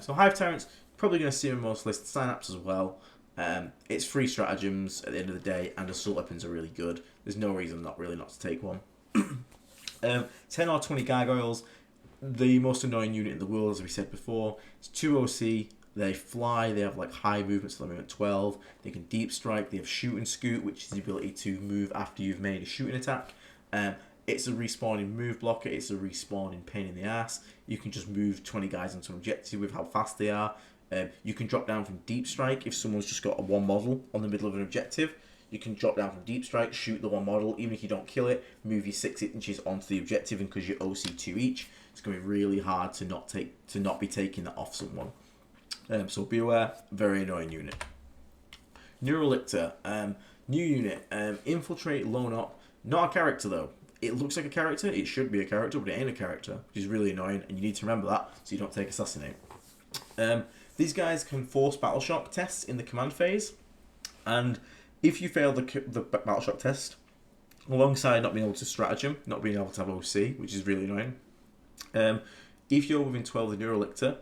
So Hive Tyrant's probably going to see him in most lists. Synapse as well. It's free stratagems at the end of the day, and assault weapons are really good. There's no reason not to take one. 10 or 20 gargoyles. the most annoying unit in the world, as we said before. It's 2 OC. They fly. They have like high movement, so they're movement 12. They can deep strike. They have shoot and scoot, which is the ability to move after you've made a shooting attack. It's a respawning move blocker. It's a respawning pain in the ass. You can just move 20 guys onto an objective with how fast they are. You can drop down from deep strike if someone's just got a one model on the middle of an objective. You can drop down from deep strike, shoot the one model, even if you don't kill it, move your 6 inches onto the objective, and because you're OC 2 each, it's going to be really hard to not be taking that off someone. So be aware, very annoying unit. Neurolictor, new unit, infiltrate, loan up, not a character though. It looks like a character, it should be a character, but it ain't a character, which is really annoying, and you need to remember that so you don't take assassinate. These guys can force battle shock tests in the command phase, and if you fail the battle shock test, alongside not being able to stratagem, not being able to have OC, which is really annoying, if you're within 12 of the Neurolictor,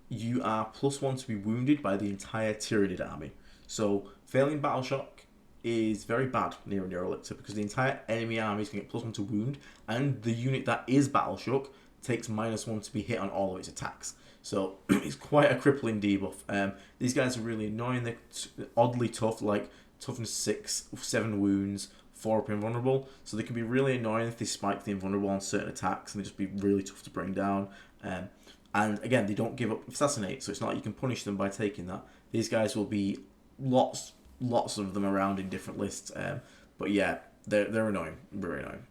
you are +1 to be wounded by the entire Tyranid army. So failing battle shock is very bad near a Neurolictor because the entire enemy army is going to get +1 to wound, and the unit that is battle shock takes -1 to be hit on all of its attacks. So it's quite a crippling debuff. These guys are really annoying. They're oddly tough, like toughness 6, 7 wounds, 4 up invulnerable. So they can be really annoying if they spike the invulnerable on certain attacks, and they just be really tough to bring down. And again, they don't give up assassinate, so it's not like you can punish them by taking that. These guys will be lots of them around in different lists. But yeah, they're annoying, very annoying.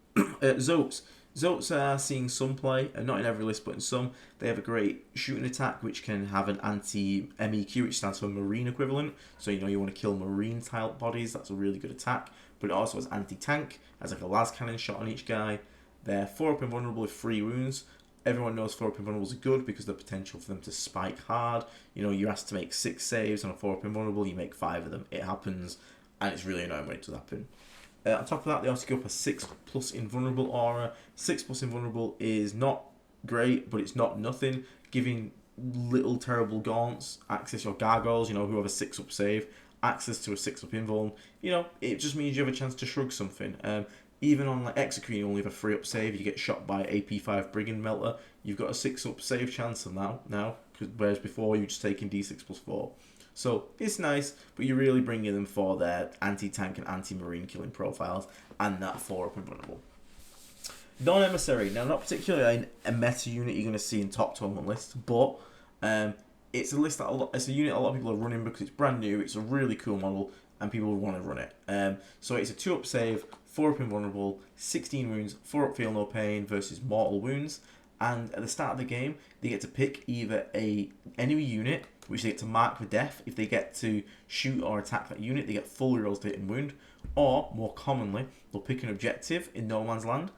Zotes. Zotes are seeing some play, not in every list, but in some. They have a great shooting attack, which can have an anti-MEQ, which stands for marine equivalent. So you want to kill marine type bodies. That's a really good attack. But it also has anti-tank, has like a las cannon shot on each guy. They're 4 up invulnerable with 3 wounds. Everyone knows 4 up invulnerables are good because the potential for them to spike hard. You're asked to make 6 saves on a 4 up invulnerable, you make 5 of them. It happens, and it's really annoying when it does happen. On top of that, they also go up a 6+ invulnerable aura. 6+ invulnerable is not great, but it's not nothing. Giving little terrible gaunts access your gargoyles, who have a 6 up save, access to a 6 up invuln. It just means you have a chance to shrug something. Even on like Execrete, you only have a 3 up save. You get shot by AP5 Brigand Melter. You've got a 6 up save chance of now, whereas before you were just taking D6 +4. So it's nice, but you're really bringing them for their anti-tank and anti-marine killing profiles, and that 4 up invulnerable. Non-emissary. Now, not particularly a meta unit you're going to see in top tournament lists, but it's a list it's a unit a lot of people are running because it's brand new. It's a really cool model, and people want to run it. So it's a 2 up save, 4 up invulnerable, 16 wounds, 4 up feel no pain versus mortal wounds. And at the start of the game, they get to pick either a enemy unit, which they get to mark for death. If they get to shoot or attack that unit, they get full rerolls to hit and wound. Or, more commonly, they'll pick an objective in no man's land.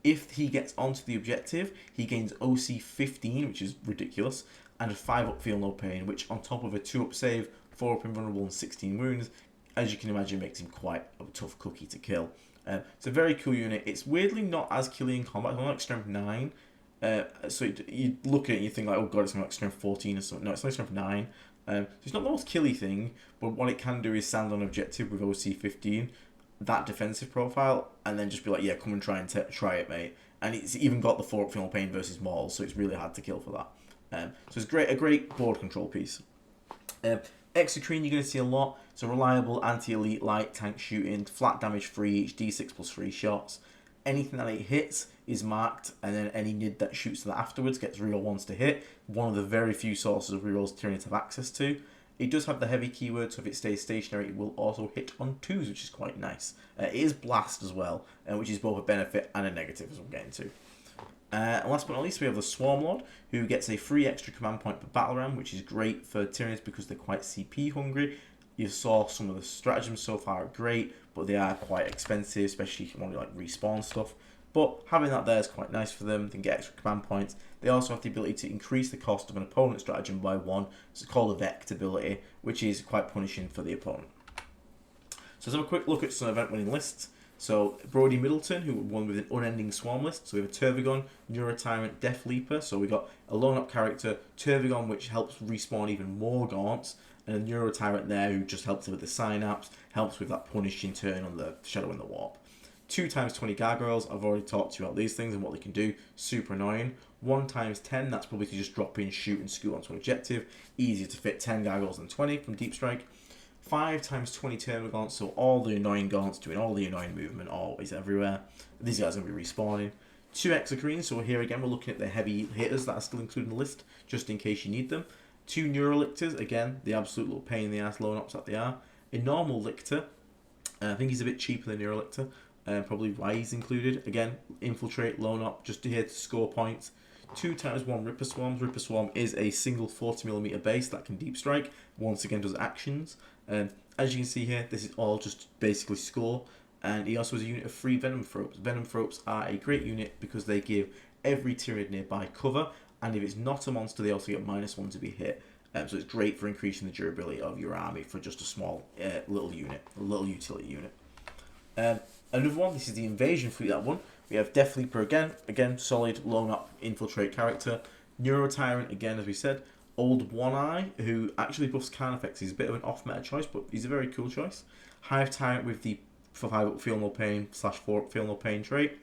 If he gets onto the objective, he gains OC 15, which is ridiculous, and a 5 up feel no pain, which on top of a 2 up save, 4 up invulnerable, and 16 wounds, as you can imagine, makes him quite a tough cookie to kill. It's a very cool unit. It's weirdly not as killy in combat. It's only like strength 9. So you look at it and you think like, oh god, it's like strength 14 or something. No, it's only strength 9. So it's not the most killy thing, but what it can do is stand on objective with OC 15, that defensive profile, and then just be like, yeah, come and try it, mate. And it's even got the 4 up feel pain versus Maul, so it's really hard to kill for that. So it's a great board control piece. Execrete you're going to see a lot. It's a reliable anti-elite light tank shooting, flat damage free each D6 +3 shots. Anything that it hits is marked, and then any nid that shoots to that afterwards gets reroll once to hit. One of the very few sources of rerolls Tyranids have access to. It does have the heavy keyword, so if it stays stationary, it will also hit on 2s, which is quite nice. It is blast as well, which is both a benefit and a negative, as we'll get into. And last but not least, we have the Swarm Lord, who gets a free extra command point per battle round, which is great for Tyranids because they're quite CP hungry. You saw some of the stratagems so far are great, but they are quite expensive, especially if you want to like respawn stuff. But having that there is quite nice for them. They can get extra command points. They also have the ability to increase the cost of an opponent's stratagem by 1. It's called a Vect ability, which is quite punishing for the opponent. So let's have a quick look at some event winning lists. So Brody Middleton, who won with an Unending Swarm list. So we have a Turvigon, Neurotyrant, Death Leaper. So we got a lone up character, Turvigon, which helps respawn even more gaunts, and a Neurotyrant there who just helps with the synapse, helps with that punishing turn on the Shadow and the Warp. 2 times 20 gargoyles, I've already talked to you about these things and what they can do. Super annoying. 1 times 10, that's probably to just drop in, shoot, and scoot onto an objective. Easier to fit 10 gargoyles than 20 from Deep Strike. 5 times 20 termagaunts, so all the annoying gaunts doing all the annoying movement, always everywhere. These guys are going to be respawning. 2 exocrines, so here again we're looking at the heavy hitters that are still included in the list, just in case you need them. 2 neurolictors, again, the absolute little pain in the ass lone ops that they are. A normal lictor, I think he's a bit cheaper than neurolictor, probably why he's included. Again, infiltrate, lone op, just here to score points. 2 times 1 Ripper Swarms. Ripper Swarm is a single 40mm base that can deep strike. Once again, does actions. As you can see here, this is all just basically score. And he also has a unit of 3 Venom Thropes. Venom Thropes are a great unit because they give every Tyranid nearby cover. And if it's not a monster, they also get -1 to be hit. So it's great for increasing the durability of your army for just a small little unit, a little utility unit. Another one, this is the Invasion Fleet, that one. We have Death Leaper again, solid, lone up, infiltrate character. Neuro Tyrant, again, as we said. Old One Eye, who actually buffs can effects. He's a bit of an off-meta choice, but he's a very cool choice. Hive Tyrant with the 5 Feel No Pain /4 Feel No Pain trait.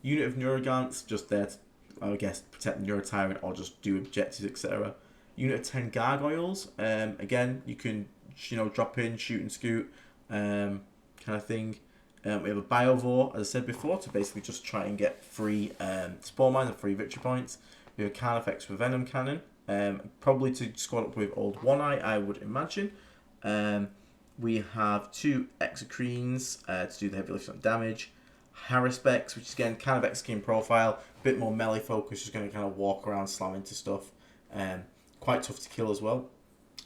Unit of Neurogants, just there to, I guess, protect the Neuro Tyrant or just do objectives, etc. Unit of 10 Gargoyles. Again, you can, drop in, shoot and scoot, kind of thing. We have a Biovore, as I said before, to basically just try and get free Spore Mines and free victory points. We have can effects for Venom Cannon, probably to squad up with Old One Eye, I would imagine. We have 2 Exocrines to do the heavy lift on damage. Harrispecs, which is again kind of Exocrine profile, a bit more melee focus, just going to kind of walk around, slam into stuff. Quite tough to kill as well.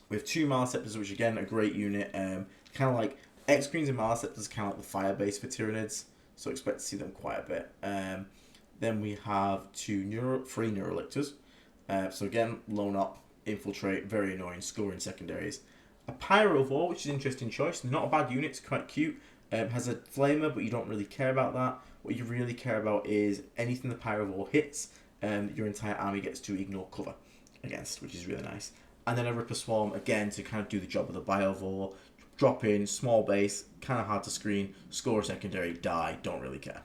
We have 2 Maliceptors, which again a great unit, kind of like Exocrines and Maliceptors, kind of like the fire base for Tyranids, so expect to see them quite a bit. Then we have 3 Neurolictors. So again, lone up, infiltrate, very annoying, scoring secondaries. A Pyrovore, which is an interesting choice. Not a bad unit, it's quite cute. Has a flamer, but you don't really care about that. What you really care about is anything the Pyrovore hits, your entire army gets to ignore cover against, which is really nice. And then a Ripper Swarm, again, to kind of do the job of the Biovore. Drop in, small base, kind of hard to screen, score a secondary, die, don't really care.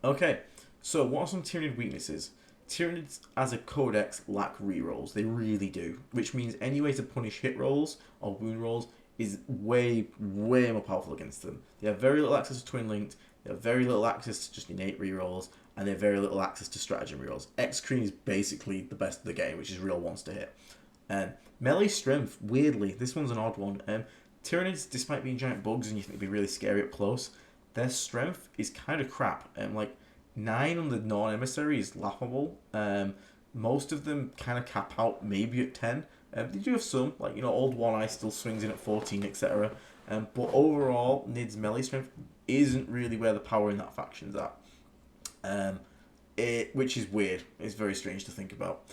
Okay, so what are some Tyranid weaknesses? Tyranids as a codex lack rerolls, they really do, which means any way to punish hit rolls or wound rolls is way more powerful against them. They have very little access to Twin Linked, they have very little access to just innate rerolls, and they have very little access to stratagem rerolls. X-Creen is basically the best of the game, which is real wants to hit. Melee strength, weirdly, this one's an odd one. Tyranids, despite being giant bugs and you think they'd be really scary up close, their strength is kind of crap. Like 9 on the non-emissary is laughable. Most of them kind of cap out maybe at 10. They do have some, like Old One Eye still swings in at 14, etc. But overall, Nid's melee strength isn't really where the power in that faction's at. Which is weird. It's very strange to think about.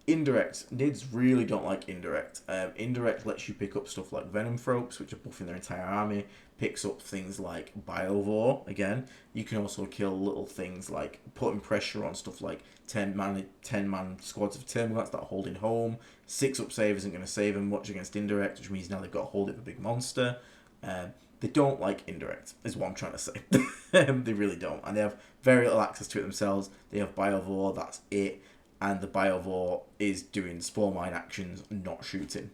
Indirect. Nids really don't like indirect. Indirect lets you pick up stuff like Venom Thropes, which are buffing their entire army. Picks up things like Biovore, again. You can also kill little things like putting pressure on stuff like 10-man squads of Termagants that are holding home. 6-up save isn't going to save them much against indirect, which means now they've got to hold it with a big monster. They don't like indirect, is what I'm trying to say. They really don't. And they have very little access to it themselves. They have Biovore, that's it. And the Biovore is doing Spore Mine actions, not shooting.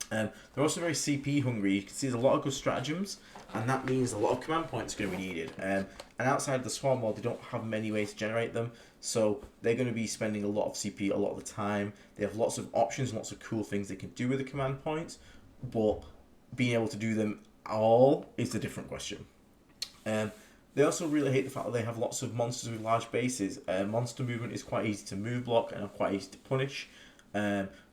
They're also very CP hungry. You can see there's a lot of good stratagems, and that means a lot of command points are going to be needed. And outside of the Swarm world, they don't have many ways to generate them, so they're going to be spending a lot of CP a lot of the time. They have lots of options, lots of cool things they can do with the command points, but being able to do them all is a different question. They also really hate the fact that they have lots of monsters with large bases. Monster movement is quite easy to move block and quite easy to punish,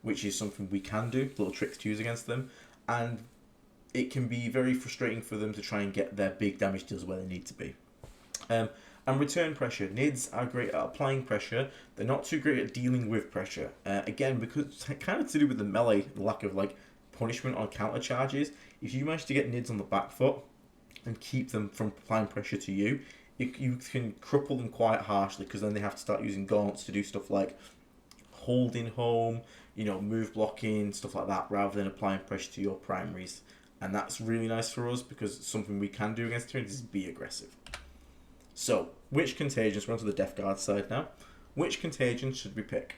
which is something we can do, little tricks to use against them. And it can be very frustrating for them to try and get their big damage deals where they need to be. And return pressure. Nids are great at applying pressure. They're not too great at dealing with pressure. Again, because it's kind of to do with the melee, the lack of punishment on counter charges. If you manage to get Nids on the back foot and keep them from applying pressure to you, you can cripple them quite harshly, because then they have to start using gaunts to do stuff like holding home, move blocking, stuff like that, rather than applying pressure to your primaries. And that's really nice for us because something we can do against Tyranids is be aggressive. So, which contagions, we're on to the Death Guard side now. Which contagions should we pick?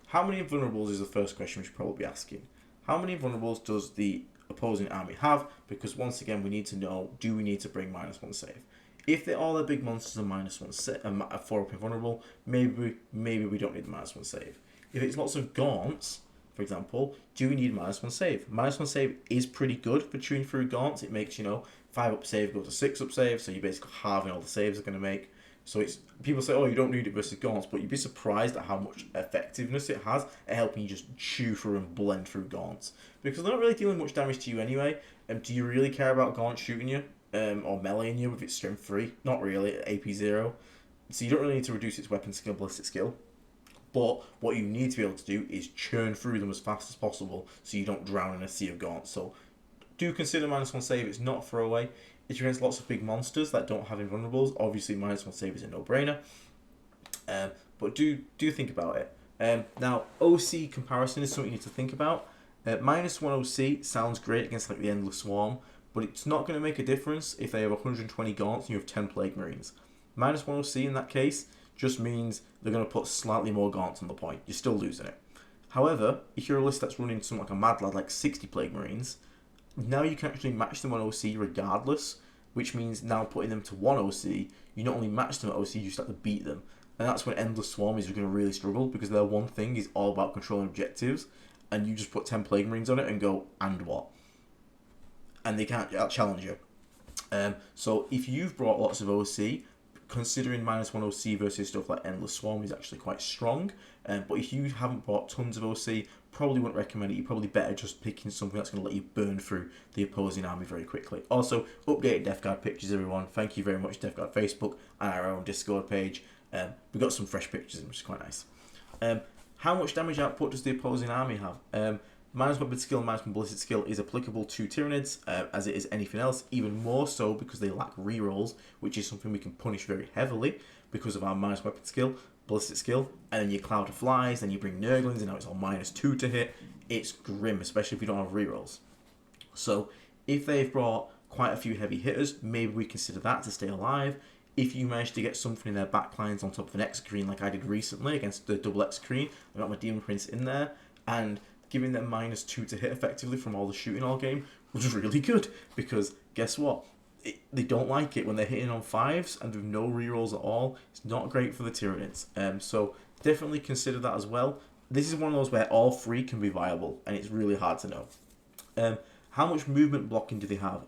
How many invulnerables is the first question we should probably be asking. How many invulnerables does the opposing army have? Because once again, we need to know, do we need to bring -1 save? If they're all the big monsters are -1 save, 4-up invulnerable, maybe we don't need the -1 save. If it's lots of gaunts, for example, do we need -1 save? -1 save is pretty good for chewing through gaunts. It makes, 5-up save go to 6-up save, so you're basically halving all the saves they're going to make. So it's people say, oh, you don't need it versus gaunts, but you'd be surprised at how much effectiveness it has at helping you just chew through and blend through gaunts. Because they're not really dealing much damage to you anyway. Do you really care about gaunts shooting you? Or meleeing you if it's strength 3? Not really, at AP 0. So you don't really need to reduce its weapon skill, ballistic skill. But what you need to be able to do is churn through them as fast as possible so you don't drown in a sea of gaunts. So do consider -1 save. It's not a throwaway. It's against lots of big monsters that don't have invulnerables. Obviously, -1 save is a no-brainer. But do think about it. Now, OC comparison is something you need to think about. -1 OC sounds great against like the Endless Swarm, but it's not going to make a difference if they have 120 gaunts and you have 10 Plague Marines. -1 OC in that case just means they're going to put slightly more gaunts on the point. You're still losing it. However, if you're a list that's running something like a Mad Lad, like 60 Plague Marines, now you can actually match them on OC regardless, which means now putting them to 1 OC, you not only match them at OC, you start to beat them. And that's when Endless Swarm is going to really struggle, because their one thing is all about controlling objectives, and you just put 10 Plague Marines on it and go, and what? And they can't challenge you. So if you've brought lots of OC, considering -1 OC versus stuff like Endless Swarm is actually quite strong. But if you haven't bought tons of OC, probably wouldn't recommend it. You're probably better just picking something that's going to let you burn through the opposing army very quickly. Also, updated Death Guard pictures, everyone. Thank you very much, Death Guard Facebook and our own Discord page. We've got some fresh pictures, which is quite nice. How much damage output does the opposing army have? -1 skill, -1 ballistic skill is applicable to Tyranids, as it is anything else, even more so because they lack rerolls, which is something we can punish very heavily because of our -1 skill, ballistic skill, and then you Cloud of Flies, then you bring Nurglings, and now it's all -2 to hit. It's grim, especially if you don't have rerolls. So if they've brought quite a few heavy hitters, maybe we consider that to stay alive. If you manage to get something in their backlines on top of an Execrene like I did recently against the double Execrene, I got my Demon Prince in there, and giving them -2 to hit effectively from all the shooting all game was really good, because guess what? They don't like it when they're hitting on 5s and with no rerolls at all. It's not great for the Tyranids. So definitely consider that as well. This is one of those where all 3 can be viable, and it's really hard to know. How much movement blocking do they have?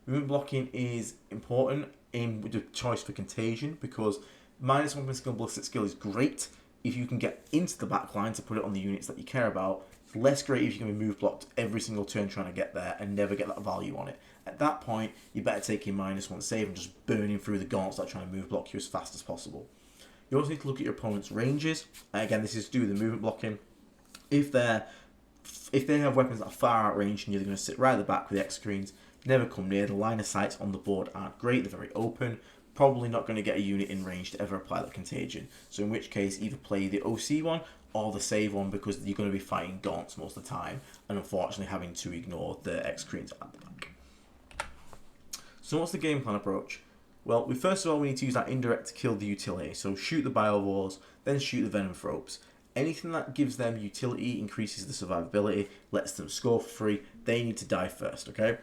Movement blocking is important in the choice for contagion, because -1 skill, ballistic skill is great if you can get into the backline to put it on the units that you care about. It's less great if you can be move blocked every single turn trying to get there and never get that value on it. At that point, you better take your -1 save and just burning through the gaunts that are trying to move block you as fast as possible. You also need to look at your opponent's ranges. Again, this is to do with the movement blocking. If they have weapons that are far outranged and you're going to sit right at the back with the X-screens, never come near. The line of sights on the board aren't great. They're very open. Probably not going to get a unit in range to ever apply that contagion. So in which case, either play the OC one or the save one, because you're going to be fighting gaunts most of the time, and unfortunately having to ignore the X-screens at the back. So what's the game plan approach? Well, first of all, we need to use that indirect to kill the utility. So shoot the Biovores, then shoot the Venom Thropes. Anything that gives them utility increases the survivability, lets them score for free. They need to die first, okay?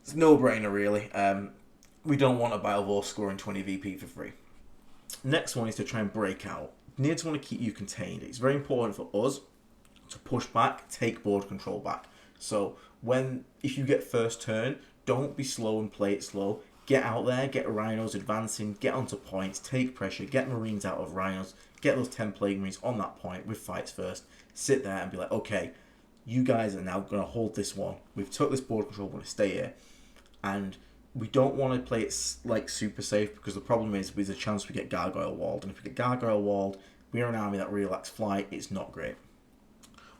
It's a no-brainer, really. We don't want a Biovore scoring 20 VP for free. Next one is to try and break out. Nids want to keep you contained. It's very important for us to push back, take board control back. So if you get first turn, don't be slow and play it slow. Get out there, get Rhinos advancing, get onto points, take pressure, get Marines out of Rhinos, get those 10 Plague Marines on that point with fights first. Sit there and be like, okay, you guys are now going to hold this one. We've took this board control, we're going to stay here. And we don't want to play it like super safe, because the problem is there's a chance we get Gargoyle Walled. And if we get Gargoyle Walled, we're an army that really lacks flight. It's not great.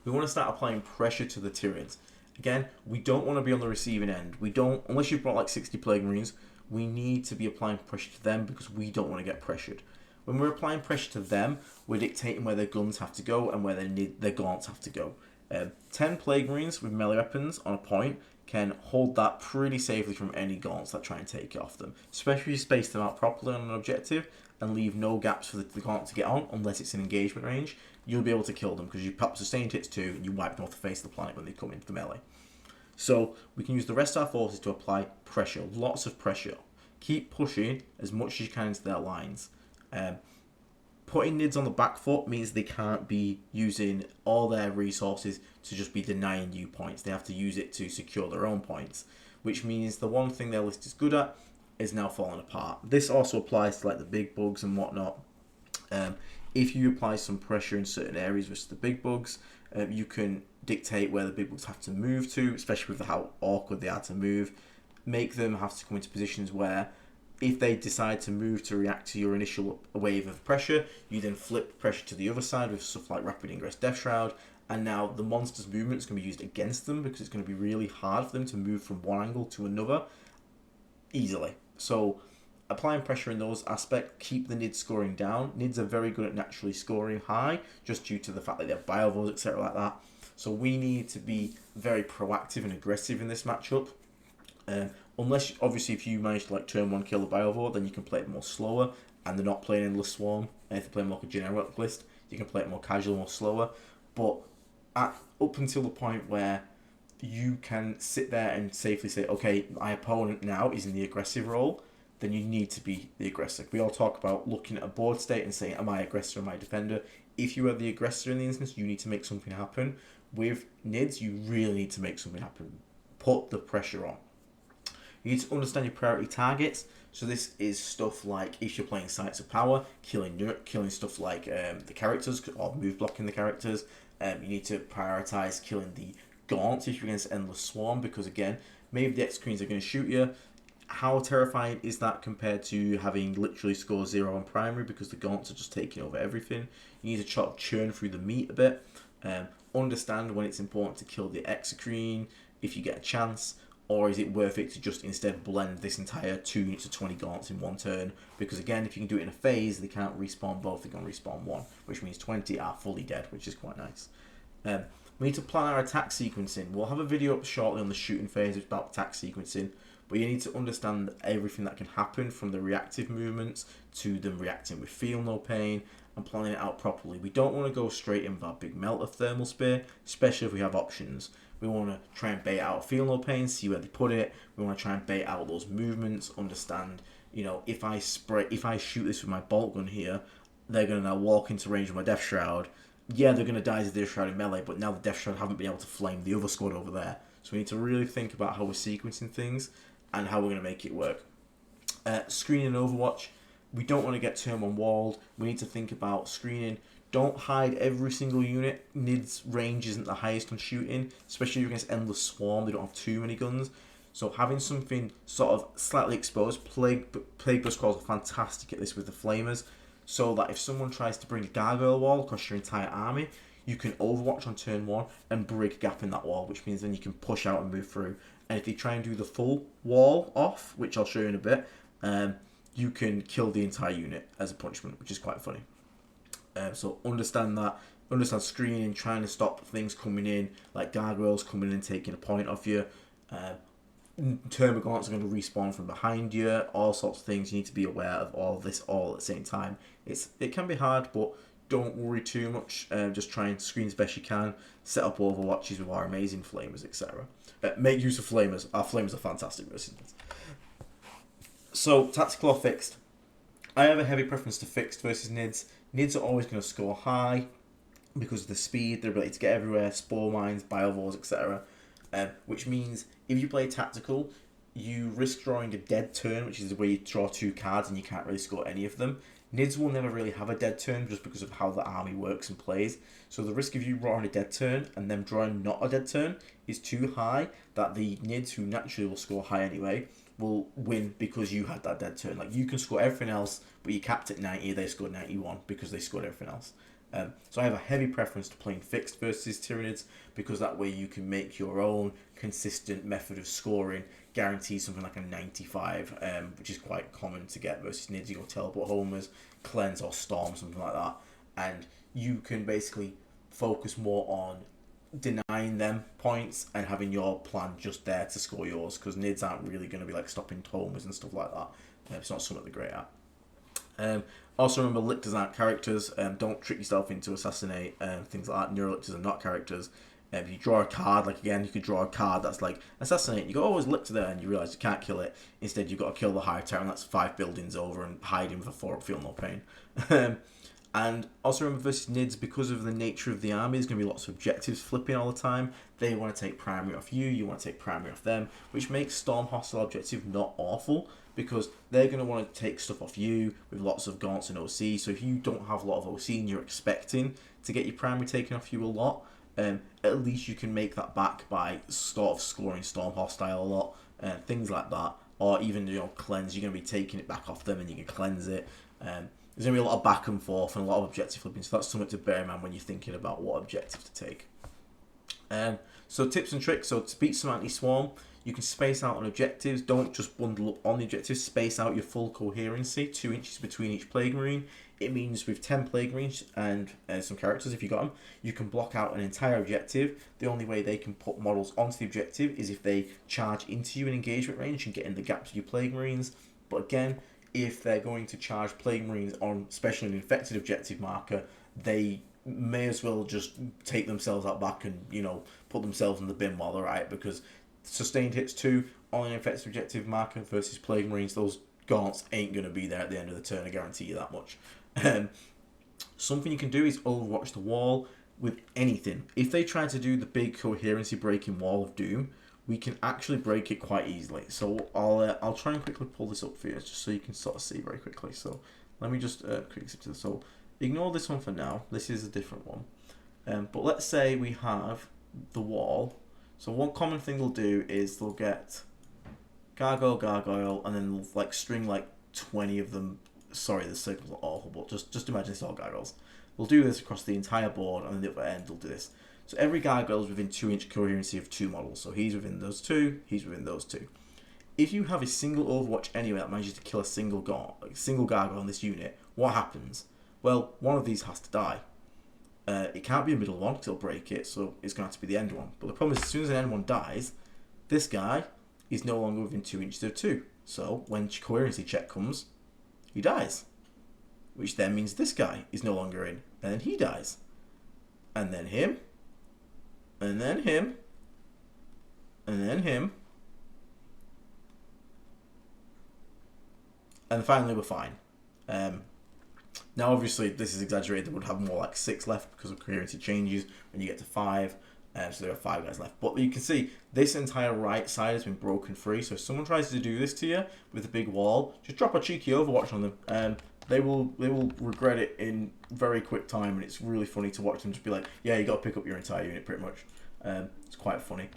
We want to start applying pressure to the Tyranids. Again, we don't want to be on the receiving end. We don't, unless you've brought like 60 Plague Marines, we need to be applying pressure to them, because we don't want to get pressured. When we're applying pressure to them, we're dictating where their guns have to go and where their gaunts have to go. 10 Plague Marines with melee weapons on a point can hold that pretty safely from any gaunts that try and take it off them. Especially if you space them out properly on an objective and leave no gaps for the gaunt to get on, unless it's in engagement range, you'll be able to kill them because you pop sustained hits too and you wipe them off the face of the planet when they come into the melee. So we can use the rest of our forces to apply pressure, lots of pressure. Keep pushing as much as you can into their lines. Putting Nids on the back foot means they can't be using all their resources to just be denying you points. They have to use it to secure their own points, which means the one thing their list is good at is now falling apart. This also applies to like the big bugs and whatnot. If you apply some pressure in certain areas versus the big bugs, you can dictate where the big bugs have to move to, especially with how awkward they are to move. Make them have to come into positions where if they decide to move to react to your initial wave of pressure, you then flip pressure to the other side with stuff like Rapid Ingress Death Shroud, and now the monster's movement is going to be used against them because it's going to be really hard for them to move from one angle to another easily. So applying pressure in those aspects, keep the Nids scoring down. Nids are very good at naturally scoring high, just due to the fact that they have biovores, etc. like that. So we need to be very proactive and aggressive in this matchup. Unless, obviously, if you manage to like turn one kill a biovore, then you can play it more slower, and they're not playing Endless Swarm. And if they're playing like a generic list, you can play it more casual, more slower. But up until the point where you can sit there and safely say, okay, my opponent now is in the aggressive role, then you need to be the aggressor. We all talk about looking at a board state and saying, am I aggressor, am I defender? If you are the aggressor in the instance, you need to make something happen. With Nids, you really need to make something happen. Put the pressure on. You need to understand your priority targets. So this is stuff like if you're playing Sites of Power, killing stuff like the characters or move blocking the characters. You need to prioritize killing the gaunts if you're against Endless Swarm, because again, maybe the X-Queens are going to shoot you. How terrifying is that compared to having literally score 0 on primary because the gaunts are just taking over everything? You need to churn through the meat a bit. Understand when it's important to kill the X-Queen if you get a chance. Or is it worth it to just instead blend this entire 2 units of 20 gaunts in one turn? Because again, if you can do it in a phase, they can't respawn both, they can respawn one, which means 20 are fully dead, which is quite nice. We need to plan our attack sequencing. We'll have a video up shortly on the shooting phase about attack sequencing, but you need to understand everything that can happen from the reactive movements to them reacting with Feel No Pain and planning it out properly. We don't want to go straight in with our big Melter Thermal Spear, especially if we have options. We want to try and bait out Feel No Pain, see where they put it. We want to try and bait out those movements, understand, you know, if I shoot this with my bolt gun here, they're going to now walk into range with my Death Shroud. Yeah, they're going to die as the Death Shroud in melee, but now the Death Shroud haven't been able to flame the other squad over there. So we need to really think about how we're sequencing things and how we're going to make it work. Screening and Overwatch. We don't want to get turn one walled. We need to think about screening. Don't hide every single unit. Nid's range isn't the highest on shooting, especially against Endless Swarm. They don't have too many guns. So having something sort of slightly exposed, Plague Burst Crawls are fantastic at this with the Flamers, so that if someone tries to bring a gargoyle wall across your entire army, you can Overwatch on turn 1 and break a gap in that wall, which means then you can push out and move through. And if they try and do the full wall off, which I'll show you in a bit, you can kill the entire unit as a punishment, which is quite funny. So understand that, understand screening, trying to stop things coming in, like gargoyles coming in and taking a point off you. Termagants are going to respawn from behind you, all sorts of things. You need to be aware of all of this all at the same time. It can be hard, but don't worry too much. Just try and screen as best you can. Set up overwatches with our amazing flamers, etc. Make use of flamers. Our flamers are fantastic versus this. So, tactical or fixed? I have a heavy preference to fixed versus Nids. Nids are always going to score high because of the speed, their ability to get everywhere, spore mines, biovores, etc. Which means if you play tactical, you risk drawing a dead turn, which is where you draw 2 cards and you can't really score any of them. Nids will never really have a dead turn just because of how the army works and plays. So the risk of you drawing a dead turn and them drawing not a dead turn is too high that the Nids, who naturally will score high anyway, will win because you had that dead turn. Like, you can score everything else, but you capped at 90, they scored 91 because they scored everything else. So I have a heavy preference to playing fixed versus Tyranids because that way you can make your own consistent method of scoring, guarantee something like a 95, which is quite common to get versus Nids. You go Teleport Homers, Cleanse or Storm, something like that. And you can basically focus more on denying them points and having your plan just there to score yours, because Nids aren't really going to be like stopping Tomas and stuff like that. It's not something they're great at. Also remember, lictors aren't characters. Don't trick yourself into assassinate. Things like that. Neurolictors are not characters. If you draw a card, like again, you could draw a card that's like assassinate. You go, oh, there's lictor there, and you realise you can't kill it. Instead, you've got to kill the high tower, and that's 5 buildings over, and hide him for 4 up, feel no pain. And also remember, versus Nids, because of the nature of the army, there's going to be lots of objectives flipping all the time. They want to take primary off you, you want to take primary off them, which makes Storm Hostile objective not awful, because they're going to want to take stuff off you with lots of gaunts and OC. So if you don't have a lot of OC and you're expecting to get your primary taken off you a lot, at least you can make that back by sort of scoring Storm Hostile a lot, things like that. Or even, cleanse, you're going to be taking it back off them and you can cleanse it. There's going to be a lot of back and forth and a lot of objective flipping, so that's something to bear in mind when you're thinking about what objective to take. So tips and tricks. So to beat some anti-swarm, you can space out on objectives. Don't just bundle up on the objectives. Space out your full coherency, 2 inches between each Plague Marine. It means with 10 Plague Marines and some characters, if you got them, you can block out an entire objective. The only way they can put models onto the objective is if they charge into you in engagement range and get in the gaps of your Plague Marines. But again, if they're going to charge Plague Marines on, especially an infected objective marker, they may as well just take themselves out back and, put themselves in the bin while they're at it, because sustained hits 2 on an infected objective marker versus Plague Marines, those gaunts ain't going to be there at the end of the turn, I guarantee you that much. Something you can do is overwatch the wall with anything. If they try to do the big coherency breaking wall of doom, we can actually break it quite easily. So I'll try and quickly pull this up for you, just so you can sort of see very quickly. So let me just quickly skip to this. So ignore this one for now. This is a different one. But let's say we have the wall. So one common thing they'll do is they'll get gargoyle, and then they'll like string like 20 of them. Sorry, the circles are awful, but just imagine it's all gargoyles. We'll do this across the entire board, and then the other end we'll do this. So every gargoyle is within 2-inch coherency of 2 models. So he's within those 2, he's within those 2. If you have a single Overwatch anyway that manages to kill a single gargoyle in this unit, what happens? Well, one of these has to die. It can't be a middle one because it'll break it, so it's going to have to be the end one. But the problem is, as soon as an end one dies, this guy is no longer within 2 inches of 2. So when coherency check comes, he dies. Which then means this guy is no longer in, and then he dies. And then him, and then him, and then him, and finally we're fine. Now obviously this is exaggerated, they would have more like 6 left because of coherency changes when you get to 5, so there are 5 guys left. But you can see this entire right side has been broken free, so if someone tries to do this to you with a big wall, just drop a cheeky Overwatch on them. They will regret it in very quick time, and it's really funny to watch them just be like, yeah, you got to pick up your entire unit pretty much. It's quite funny.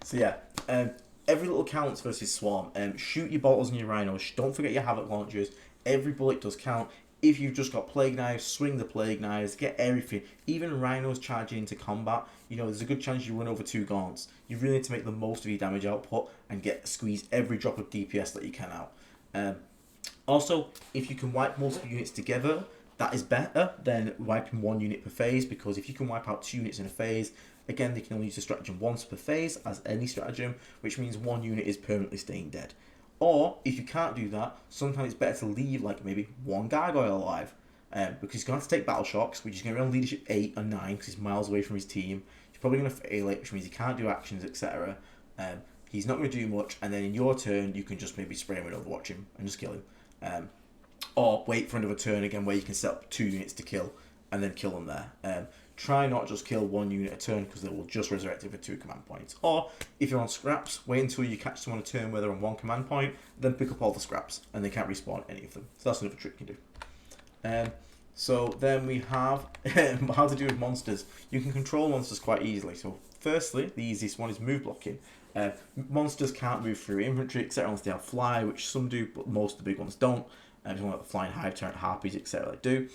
So yeah, every little counts versus Swarm. Shoot your bolters and your rhinos. Don't forget your Havoc launchers. Every bullet does count. If you've just got Plague Knives, swing the Plague Knives, get everything. Even rhinos charging into combat, there's a good chance you run over 2 gaunts. You really need to make the most of your damage output and squeeze every drop of DPS that you can out. Also, if you can wipe multiple units together, that is better than wiping 1 unit per phase, because if you can wipe out 2 units in a phase, again, they can only use the stratagem once per phase, as any stratagem, which means 1 unit is permanently staying dead. Or, if you can't do that, sometimes it's better to leave, like, maybe 1 gargoyle alive, because he's going to have to take battle shocks, which is going to be on leadership 8 or 9, because he's miles away from his team. He's probably going to fail it, which means he can't do actions, etc. He's not going to do much, and then in your turn, you can just maybe spray him and overwatch him, and just kill him. Or wait for another turn again where you can set up 2 units to kill and then kill them there. Try not just kill 1 unit a turn, because they will just resurrect it for 2 command points. Or if you're on scraps, wait until you catch them on a turn where they're on 1 command point, then pick up all the scraps and they can't respawn any of them. So that's another trick you can do. So then we have how to do with monsters. You can control monsters quite easily. So firstly, the easiest one is move blocking. Monsters can't move through infantry, etc. unless they have fly, which some do, but most of the big ones don't. Like the flying hive tyrant harpies, etc. they do,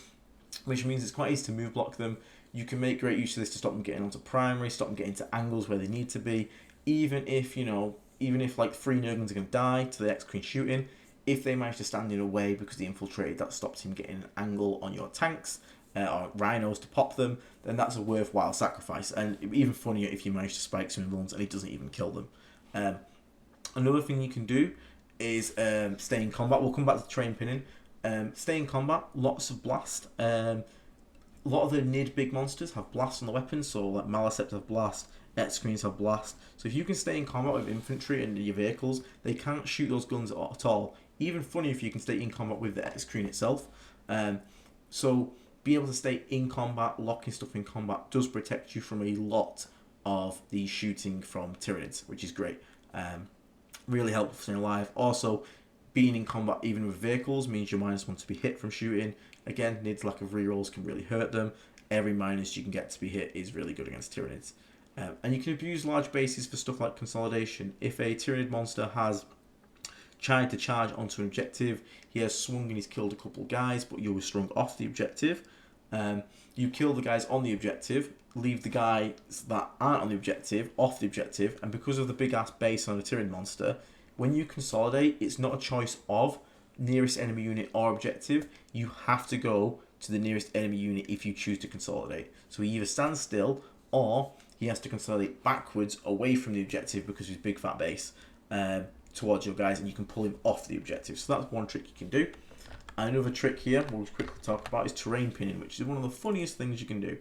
which means it's quite easy to move block them. You can make great use of this to stop them getting onto primary, stop them getting to angles where they need to be. Even if like 3 Nurglings are going to die to the X-Queen shooting, if they manage to stand in a way because they infiltrated, that stops him getting an angle on your tanks, or rhinos to pop them, then that's a worthwhile sacrifice. And even funnier if you manage to spike some villains and it doesn't even kill them. Another thing you can do is stay in combat. We'll come back to terrain pinning. Stay in combat, lots of blast. A lot of the Nid big monsters have blast on the weapons, so like Malicept have blast, X-Screens have blast. So if you can stay in combat with infantry and your vehicles, they can't shoot those guns at all. Even funny if you can stay in combat with the X-Screen itself. So being able to stay in combat, locking stuff in combat, does protect you from a lot of the shooting from Tyranids, which is great. Really helpful for staying alive. Also, being in combat even with vehicles means you're -1 to be hit from shooting. Again, Nid's lack of rerolls can really hurt them. Every minus you can get to be hit is really good against Tyranids. And you can abuse large bases for stuff like consolidation. If a Tyranid monster has tried to charge onto an objective, he has swung and he's killed a couple of guys, but you were strung off the objective. You kill the guys on the objective, leave the guys that aren't on the objective off the objective, and because of the big ass base on a Tyranid monster, when you consolidate, it's not a choice of nearest enemy unit or objective. You have to go to the nearest enemy unit if you choose to consolidate. So he either stands still or he has to consolidate backwards away from the objective because of his big fat base towards your guys, and you can pull him off the objective. So that's one trick you can do. Another trick here we'll quickly talk about is terrain pinning, which is one of the funniest things you can do.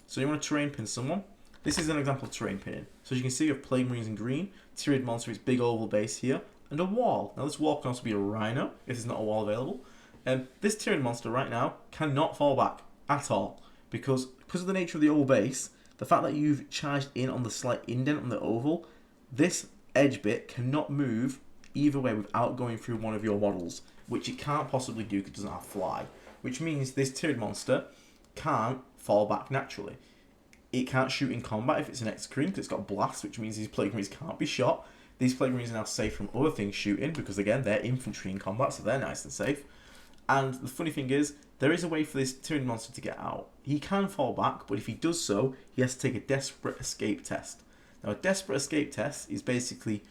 So you want to terrain pin someone. This is an example of terrain pinning. So as you can see, we have Plague Marines in green, Tyranid monster with its big oval base here, and a wall. Now this wall can also be a rhino if there's not a wall available. This Tyranid monster right now cannot fall back at all because of the nature of the oval base, the fact that you've charged in on the slight indent on the oval, this edge bit cannot move either way without going through one of your models, which it can't possibly do because it doesn't have fly, which means this Tyranid monster can't fall back naturally. It can't shoot in combat if it's an X-Screen because it's got blast, which means these Plague Marines can't be shot. These Plague Marines are now safe from other things shooting because, again, they're infantry in combat, so they're nice and safe. And the funny thing is, there is a way for this Tyranid monster to get out. He can fall back, but if he does so, he has to take a desperate escape test. Now, a desperate escape test is basically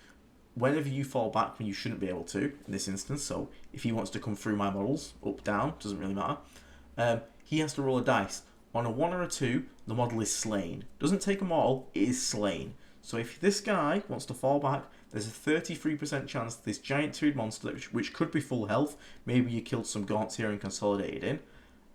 whenever you fall back when you shouldn't be able to, in this instance. So if he wants to come through my models, up, down, doesn't really matter, he has to roll a dice. On a 1 or a 2, the model is slain. Doesn't take them all, it is slain. So if this guy wants to fall back, there's a 33% chance that this giant Tyranid monster, which could be full health, maybe you killed some gaunts here and consolidated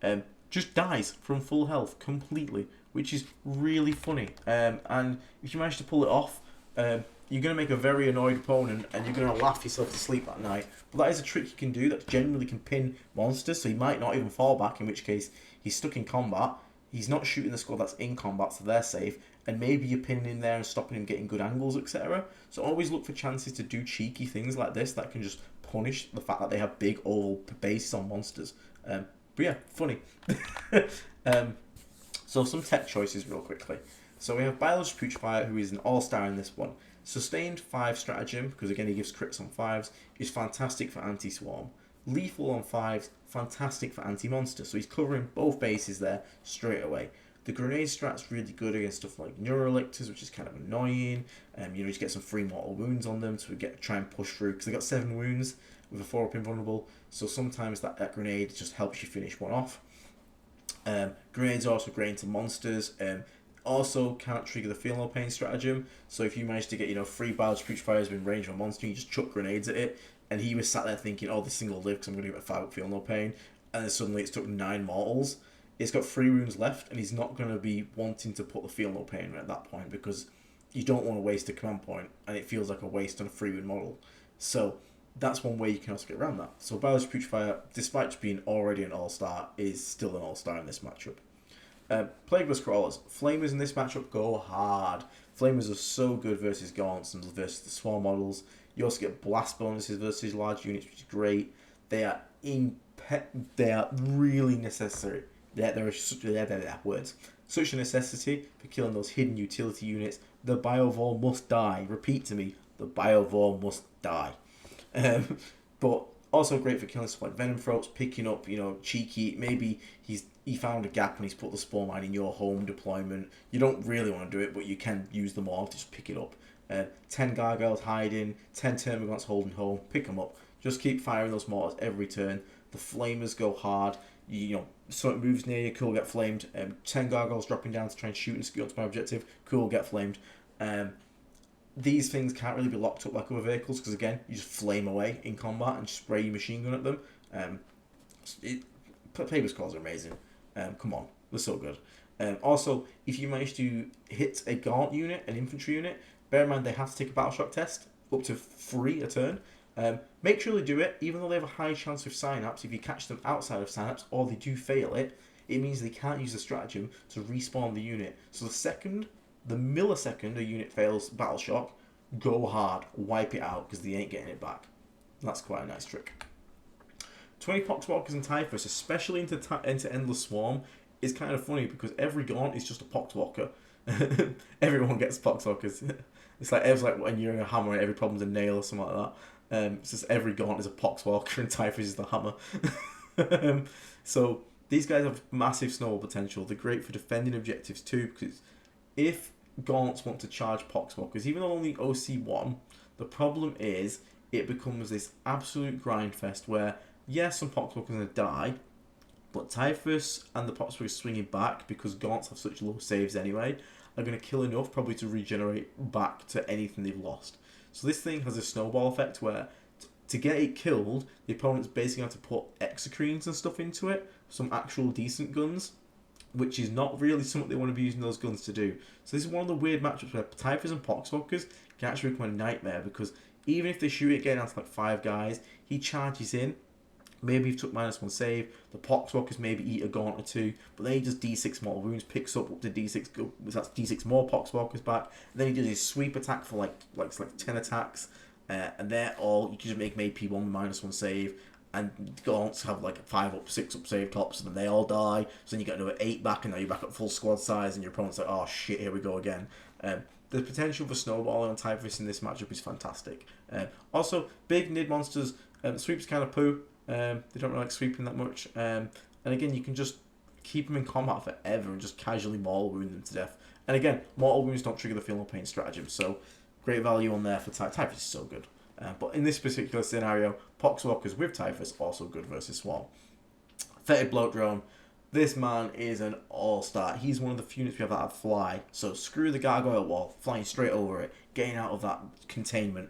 in, just dies from full health completely, which is really funny. And if you manage to pull it off, you're going to make a very annoyed opponent and you're going to laugh yourself to sleep at night. But that is a trick you can do that generally can pin monsters, so he might not even fall back, in which case he's stuck in combat. He's not shooting the squad that's in combat, so they're safe. And maybe you're pinning him there and stopping him getting good angles, etc. So always look for chances to do cheeky things like this that can just punish the fact that they have big oval bases on monsters. But yeah, funny. So some tech choices real quickly. So we have Biologist Putrefier, who is an all-star in this one. Sustained 5 stratagem, because again he gives crits on 5s, is fantastic for anti-swarm. Lethal on 5s, fantastic for anti-monster. So he's covering both bases there straight away. The grenade strat's really good against stuff like Neurolictors, which is kind of annoying. You just get some free mortal wounds on them to try and push through, because they got 7 wounds with a 4-up invulnerable. So sometimes that grenade just helps you finish one off. Grenades are also great into monsters. Also can't trigger the Feel No Pain stratagem. So if you manage to get 3 Biologist Putrefiers in range of a monster, you just chuck grenades at it. And he was sat there thinking, oh, this thing will live because I'm going to give it a 5-up Feel No Pain. And then suddenly it's took 9 mortals. It's got 3 wounds left, and he's not going to be wanting to put the Feel No Pain at that point because you don't want to waste a command point, and it feels like a waste on a 3-wound model. So that's one way you can also get around that. So Biologist Putrefier, despite being already an all-star, is still an all-star in this matchup. Plagueless Crawlers. Flamers in this matchup go hard. Flamers are so good versus Gaunts and versus the Swarm models. You also get blast bonuses versus large units, which is great. They are really necessary. Words. Such a necessity for killing those hidden utility units. The Biovore must die. Repeat to me, the Biovore must die. But also great for killing stuff like Venom Throats, picking up, cheeky. Maybe he found a gap and he's put the spawn mine in your home deployment. You don't really want to do it, but you can use them all to just pick it up. 10 Gargoyles hiding, 10 Termagants holding home, pick them up. Just keep firing those mortars every turn. The Flamers go hard. something moves near you, cool, get flamed. 10 gargoyles dropping down to try and shoot and secure to my objective, cool, get flamed. These things can't really be locked up like other vehicles because, again, you just flame away in combat and spray your machine gun at them. Paper's Calls are amazing. Come on, they're so good. Also, if you manage to hit a Gaunt unit, an infantry unit, bear in mind they have to take a battle shock test, up to 3 a turn. Make sure they do it, even though they have a high chance of synapse. If you catch them outside of synapse, or they do fail it, it means they can't use the stratagem to respawn the unit. So the millisecond a unit fails battle shock, go hard, wipe it out, because they ain't getting it back. That's quite a nice trick. 20 Poxwalkers and Typhus, especially into Endless Swarm, is kind of funny because every Gaunt is just a Poxwalker. Everyone gets Poxwalkers. It's like when you're in a hammer and every problem's a nail or something like that. It's just every Gaunt is a Poxwalker and Typhus is the hammer. So these guys have massive snowball potential. They're great for defending objectives too, because if Gaunts want to charge Poxwalkers, even though only OC1, the problem is it becomes this absolute grind fest where, yes, some Poxwalkers are going to die, but Typhus and the Poxwalkers swinging back, because Gaunts have such low saves anyway, are going to kill enough probably to regenerate back to anything they've lost. So this thing has a snowball effect where to get it killed, the opponent's basically have to put exocrines and stuff into it, some actual decent guns, which is not really something they want to be using those guns to do. So this is one of the weird matchups where Typhus and Poxwalkers can actually become a nightmare, because even if they shoot it, getting down to like 5 guys, he charges in. Maybe you've took -1 save. The Poxwalkers maybe eat a Gaunt or 2, but then he does D6 mortal wounds, picks up to D6, that's D6 more Poxwalkers back. And then he does his sweep attack for like 10 attacks, and they're all, you can just make AP1 with -1 save, and Gaunts have like 5 up, 6 up save tops, and then they all die. So then you get another 8 back, and now you're back at full squad size, and your opponent's like, oh shit, here we go again. The potential for snowballing on Typhus in this matchup is fantastic. Also, big Nid monsters, sweep's kind of poo. They don't really like sweeping that much. And again, you can just keep them in combat forever and just casually mortal wound them to death. And again, mortal wounds don't trigger the Feel No Pain stratagem, so great value on there for Typhus is so good. But in this particular scenario, Poxwalkers with Typhus also good versus Swarm. Fetid Bloat Drone. This man is an all-star. He's one of the few units we have that have fly. So screw the gargoyle wall, flying straight over it, getting out of that containment.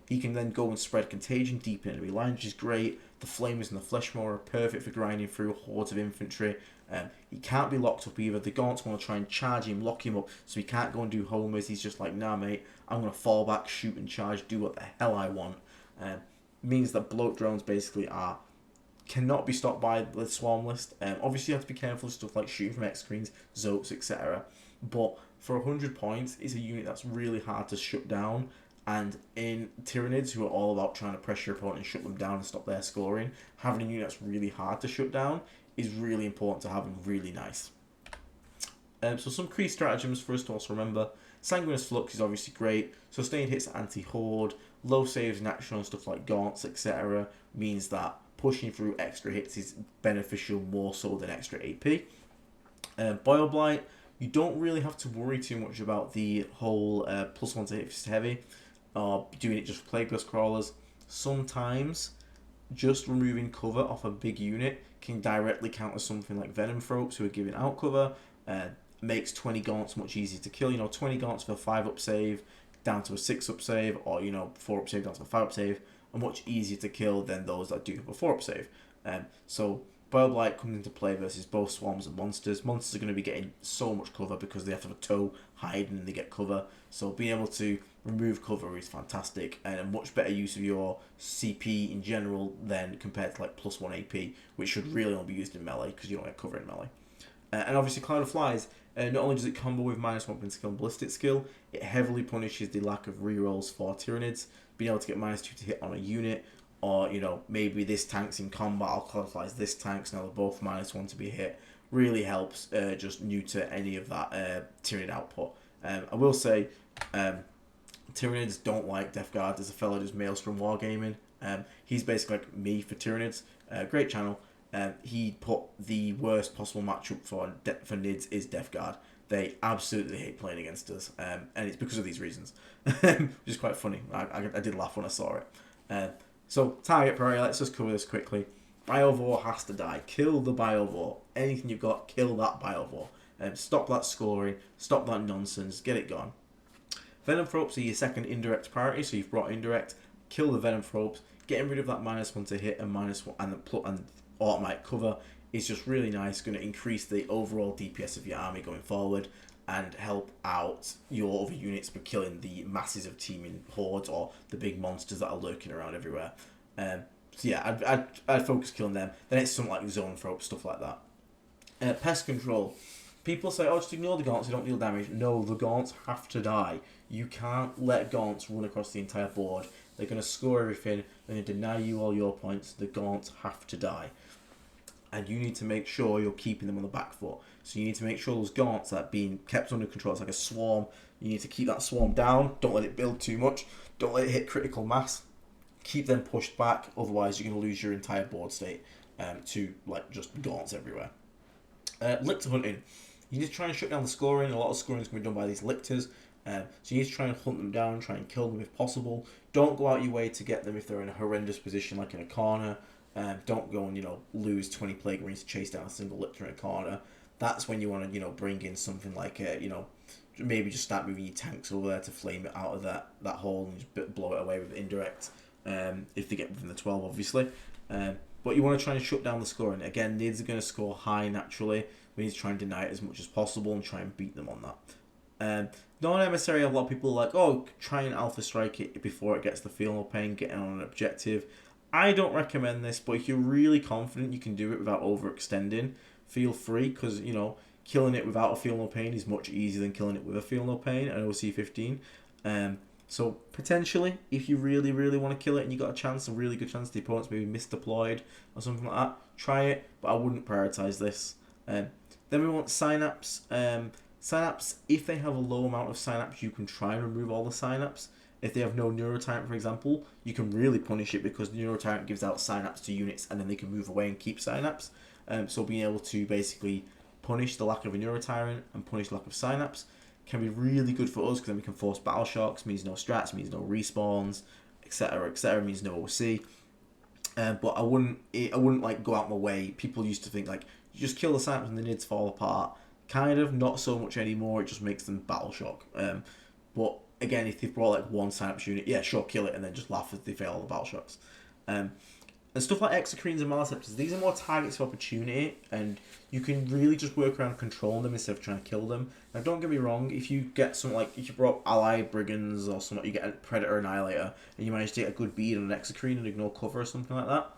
He can then go and spread contagion deep in enemy lines, which is great. The Flamers and the Fleshmaw are perfect for grinding through hordes of infantry. He can't be locked up either. The Gaunts want to try and charge him, lock him up, so he can't go and do homers. He's just like, nah mate, I'm going to fall back, shoot and charge, do what the hell I want. Means that bloat drones basically cannot be stopped by the swarm list. Obviously you have to be careful of stuff like shooting from X screens, Zotes, etc. But for 100 points, it's a unit that's really hard to shut down. And in Tyranids, who are all about trying to pressure your opponent and shut them down and stop their scoring, having a unit that's really hard to shut down is really important to have and really nice. So some key stratagems for us to also remember. Sanguinous Flux is obviously great. Sustained hits anti-horde, low saves in action on stuff like Gaunts, etc. means that pushing through extra hits is beneficial more so than extra AP. Boil Blight, you don't really have to worry too much about the whole +1 to hit if it's heavy, or doing it just for Plague Dust Crawlers. Sometimes just removing cover off a big unit can directly counter something like Venom Throats who are giving out cover. Makes 20 Gaunts much easier to kill. 20 Gaunts for a 5 up save down to a 6 up save, or 4 up save down to a 5 up save are much easier to kill than those that do have a 4 up save. So Boil Blight comes into play versus both swarms and monsters. Monsters are going to be getting so much cover because they have to have a toe hiding and they get cover. So being able to remove cover is fantastic and a much better use of your CP in general than compared to like +1 AP, which should really only be used in melee because you don't get cover in melee. And obviously Cloud of Flies, not only does it combo with -1 skill and ballistic skill, it heavily punishes the lack of rerolls for Tyranids. Being able to get -2 to hit on a unit, or maybe this tank's in combat, I'll Cloud of Flies this tank, so now they're both -1 to be hit, really helps just new to any of that Tyranid output. I will say, Tyranids don't like Death Guard. There's a fellow who's Maelstrom Wargaming. He's basically like me for Tyranids. Great channel. He put the worst possible matchup for Nids is Death Guard. They absolutely hate playing against us, and it's because of these reasons, which is quite funny. I did laugh when I saw it. So target priority, let's just cover this quickly. Biovore has to die. Kill the Biovore. Anything you've got, kill that Biovore. Stop that scoring. Stop that nonsense. Get it gone. Venomthropes are your second indirect priority, so you've brought indirect. Kill the Venomthropes. Getting rid of that -1 to hit and -1 and automatic cover is just really nice. Going to increase the overall DPS of your army going forward and help out your other units by killing the masses of teeming hordes or the big monsters that are lurking around everywhere. So yeah, I'd focus killing them. Then it's something like Zoanthrope, stuff like that. Pest control. People say, oh, just ignore the gaunts, they don't deal damage. No, the gaunts have to die. You can't let gaunts run across the entire board. They're going to score everything. They're going to deny you all your points. The gaunts have to die. And you need to make sure you're keeping them on the back foot. So you need to make sure those gaunts are being kept under control. It's like a swarm. You need to keep that swarm down. Don't let it build too much. Don't let it hit critical mass. Keep them pushed back. Otherwise, you're going to lose your entire board state to like just gaunts everywhere. Lictor hunting. You need to try and shut down the scoring. A lot of scoring is going to be done by these lictors. So you need to try and hunt them down, try and kill them if possible. Don't go out your way to get them if they're in a horrendous position, like in a corner. Don't go and lose 20 plague marines to chase down a single lictor in a corner. That's when you want to bring in something like maybe just start moving your tanks over there to flame it out of that hole and just blow it away with indirect. If they get within the 12, obviously. But you want to try and shut down the scoring. Again, Nids are going to score high naturally. We need to try and deny it as much as possible and try and beat them on that. Non-emissary, a lot of people are like, oh, try and alpha strike it before it gets the feel no pain, getting on an objective. I don't recommend this, but if you're really confident you can do it without overextending, feel free, because, killing it without a feel no pain is much easier than killing it with a feel no pain at OC15. So potentially, if you really, really want to kill it and you got a chance, a really good chance the opponent's maybe misdeployed or something like that, try it, but I wouldn't prioritize this. Then we want synapse. Synapse, if they have a low amount of synapse, you can try and remove all the synapse. If they have no neurotyrant, for example, you can really punish it because the neurotyrant gives out synapse to units and then they can move away and keep synapse. So being able to basically punish the lack of a neurotyrant and punish the lack of synapse can be really good for us because then we can force battle shocks, means no strats, means no respawns, etc., means no OC. But I wouldn't like go out my way. People used to think like you just kill the synapse and the nids fall apart. Kind of, not so much anymore. It just makes them battle shock. But again, if they've brought like one synapse unit, yeah, sure, kill it and then just laugh as they fail all the battle shocks. And stuff like Exocrines and Maleceptors, these are more targets of opportunity, and you can really just work around controlling them instead of trying to kill them. Now, don't get me wrong, if you get something like, if you brought Allied Brigands or something, you get a Predator Annihilator, and you manage to get a good bead on an Exocrine and ignore cover or something like that,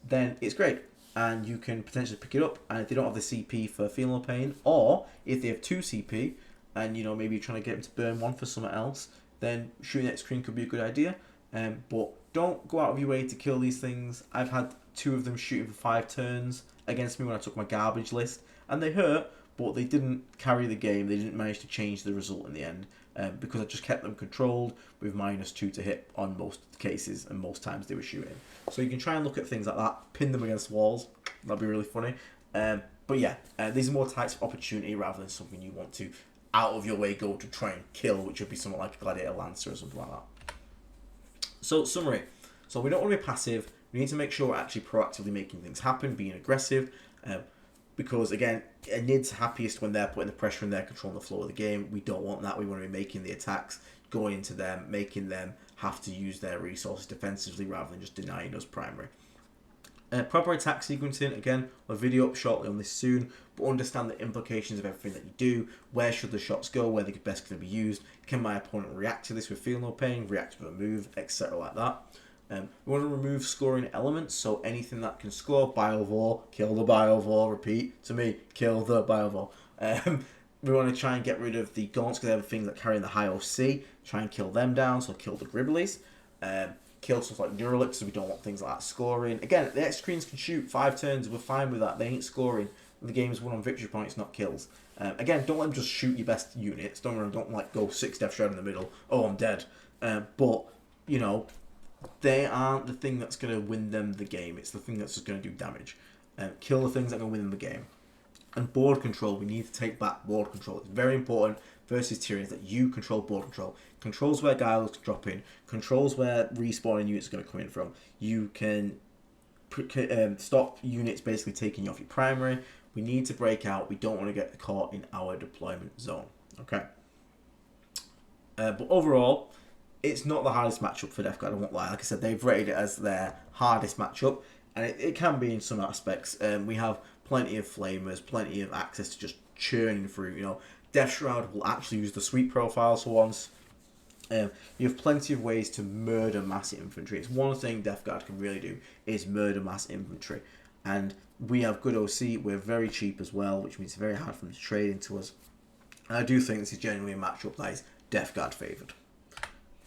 then it's great. And you can potentially pick it up, and if they don't have the CP for Feel No Pain, or if they have 2 CP, and maybe you're trying to get them to burn one for something else, then shooting Exocrine could be a good idea. But don't go out of your way to kill these things. I've had 2 of them shooting for 5 turns against me when I took my garbage list, and they hurt, but they didn't carry the game. They didn't manage to change the result in the end, because I just kept them controlled with -2 to hit on most cases, and most times they were shooting. So you can try and look at things like that, pin them against walls. That'd be really funny. But yeah, these are more types of opportunity rather than something you want to out of your way go to try and kill, which would be something like a Gladiator Lancer or something like that. So, summary. So we don't want to be passive. We need to make sure we're actually proactively making things happen, being aggressive. Because, again, a Nid's happiest when they're putting the pressure and they're controlling the flow of the game. We don't want that. We want to be making the attacks, going into them, making them have to use their resources defensively rather than just denying us primary. Proper attack sequencing, again, a video up shortly on this soon, but understand the implications of everything that you do. Where should the shots go? Where they're best going to be used? Can my opponent react to this with Feel No Pain, react with a move, etc. like that? We want to remove scoring elements, so anything that can score, Biovore, kill the Biovore, repeat, to me, kill the Biovore. We want to try and get rid of the gaunts because they have things that carry in the high OC, try and kill them down, so kill the Gribblies. Kill stuff like Neuralix, so we don't want things like that scoring. Again, the Exocrines can shoot 5 turns, we're fine with that, they ain't scoring. The game's won on victory points, not kills. Again, don't let them just shoot your best units, don't like go 6 Death Shroud in the middle, oh I'm dead. But, they aren't the thing that's going to win them the game, it's the thing that's just going to do damage. Kill the things that are going to win them the game. And board control, we need to take back board control. It's very important versus Tyranids that you control board control. Controls where Guiles can drop in, controls where respawning units are going to come in from. You can stop units basically taking you off your primary. We need to break out. We don't want to get caught in our deployment zone. Okay. But overall, it's not the hardest matchup for Death Guard, I won't lie. Like I said, they've rated it as their hardest matchup, and it can be in some aspects. We have plenty of flamers, plenty of access to just churning through. You know, Death Shroud will actually use the sweep profiles for once. You have plenty of ways to murder mass infantry. It's one thing Death Guard can really do, is murder mass infantry. And we have good OC, we're very cheap as well, which means it's very hard for them to trade into us. And I do think this is genuinely a matchup that is Death Guard favoured.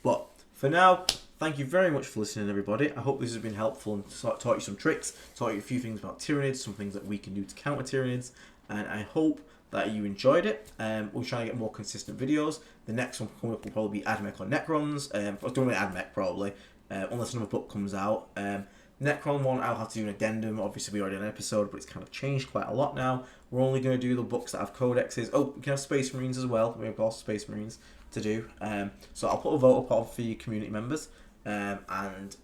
But for now, thank you very much for listening, everybody. I hope this has been helpful and taught you some tricks, taught you a few things about Tyranids, some things that we can do to counter Tyranids, and I hope that you enjoyed it. We're trying to get more consistent videos. The next one coming up will probably be Admech or Necrons. I was doing Admech probably, unless another book comes out. Necron one, I'll have to do an addendum. Obviously, we already had an episode, but it's kind of changed quite a lot now. We're only going to do the books that have codexes. Oh, we can have Space Marines as well. We have also Space Marines to do. So I'll put a vote up for your community members. And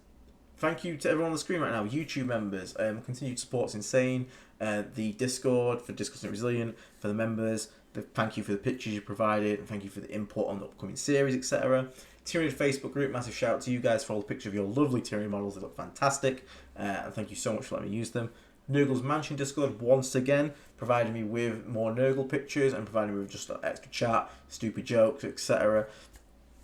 thank you to everyone on the screen right now. YouTube members, continued support's insane. The Discord for Discussing Resilient, for the members. Thank you for the pictures you provided, and thank you for the input on the upcoming series, etc. Tyranid Facebook group, massive shout out to you guys for all the pictures of your lovely Tyranid models. They look fantastic, and thank you so much for letting me use them. Nurgle's Mansion Discord, once again, providing me with more Nurgle pictures and providing me with just extra chat, stupid jokes, etc.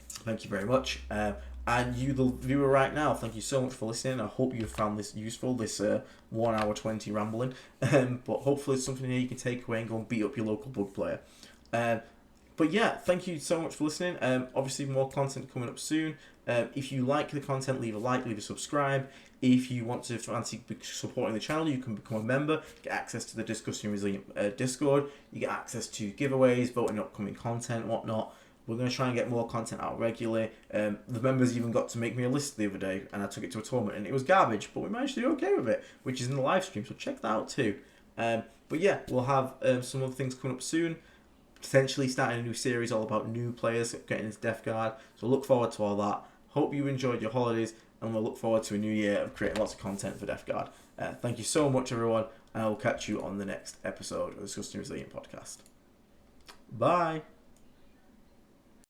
Thank you very much. And you, the viewer right now, thank you so much for listening. I hope you found this useful, this 1 hour 20 rambling. But hopefully it's something here you can take away and go and beat up your local bug player. But yeah, thank you so much for listening. Obviously more content coming up soon. If you like the content, leave a like, leave a subscribe. If you want to fancy supporting the channel, you can become a member, get access to the Discussing Resilient Discord. You get access to giveaways, voting upcoming content, whatnot. We're going to try and get more content out regularly. The members even got to make me a list the other day, and I took it to a tournament, and it was garbage, but we managed to do okay with it, which is in the live stream, so check that out too. But yeah, we'll have some other things coming up soon, potentially starting a new series all about new players getting into Death Guard, so look forward to all that. Hope you enjoyed your holidays, and we'll look forward to a new year of creating lots of content for Death Guard. Thank you so much, everyone, and I will catch you on the next episode of the Discussing Resilient podcast. Bye!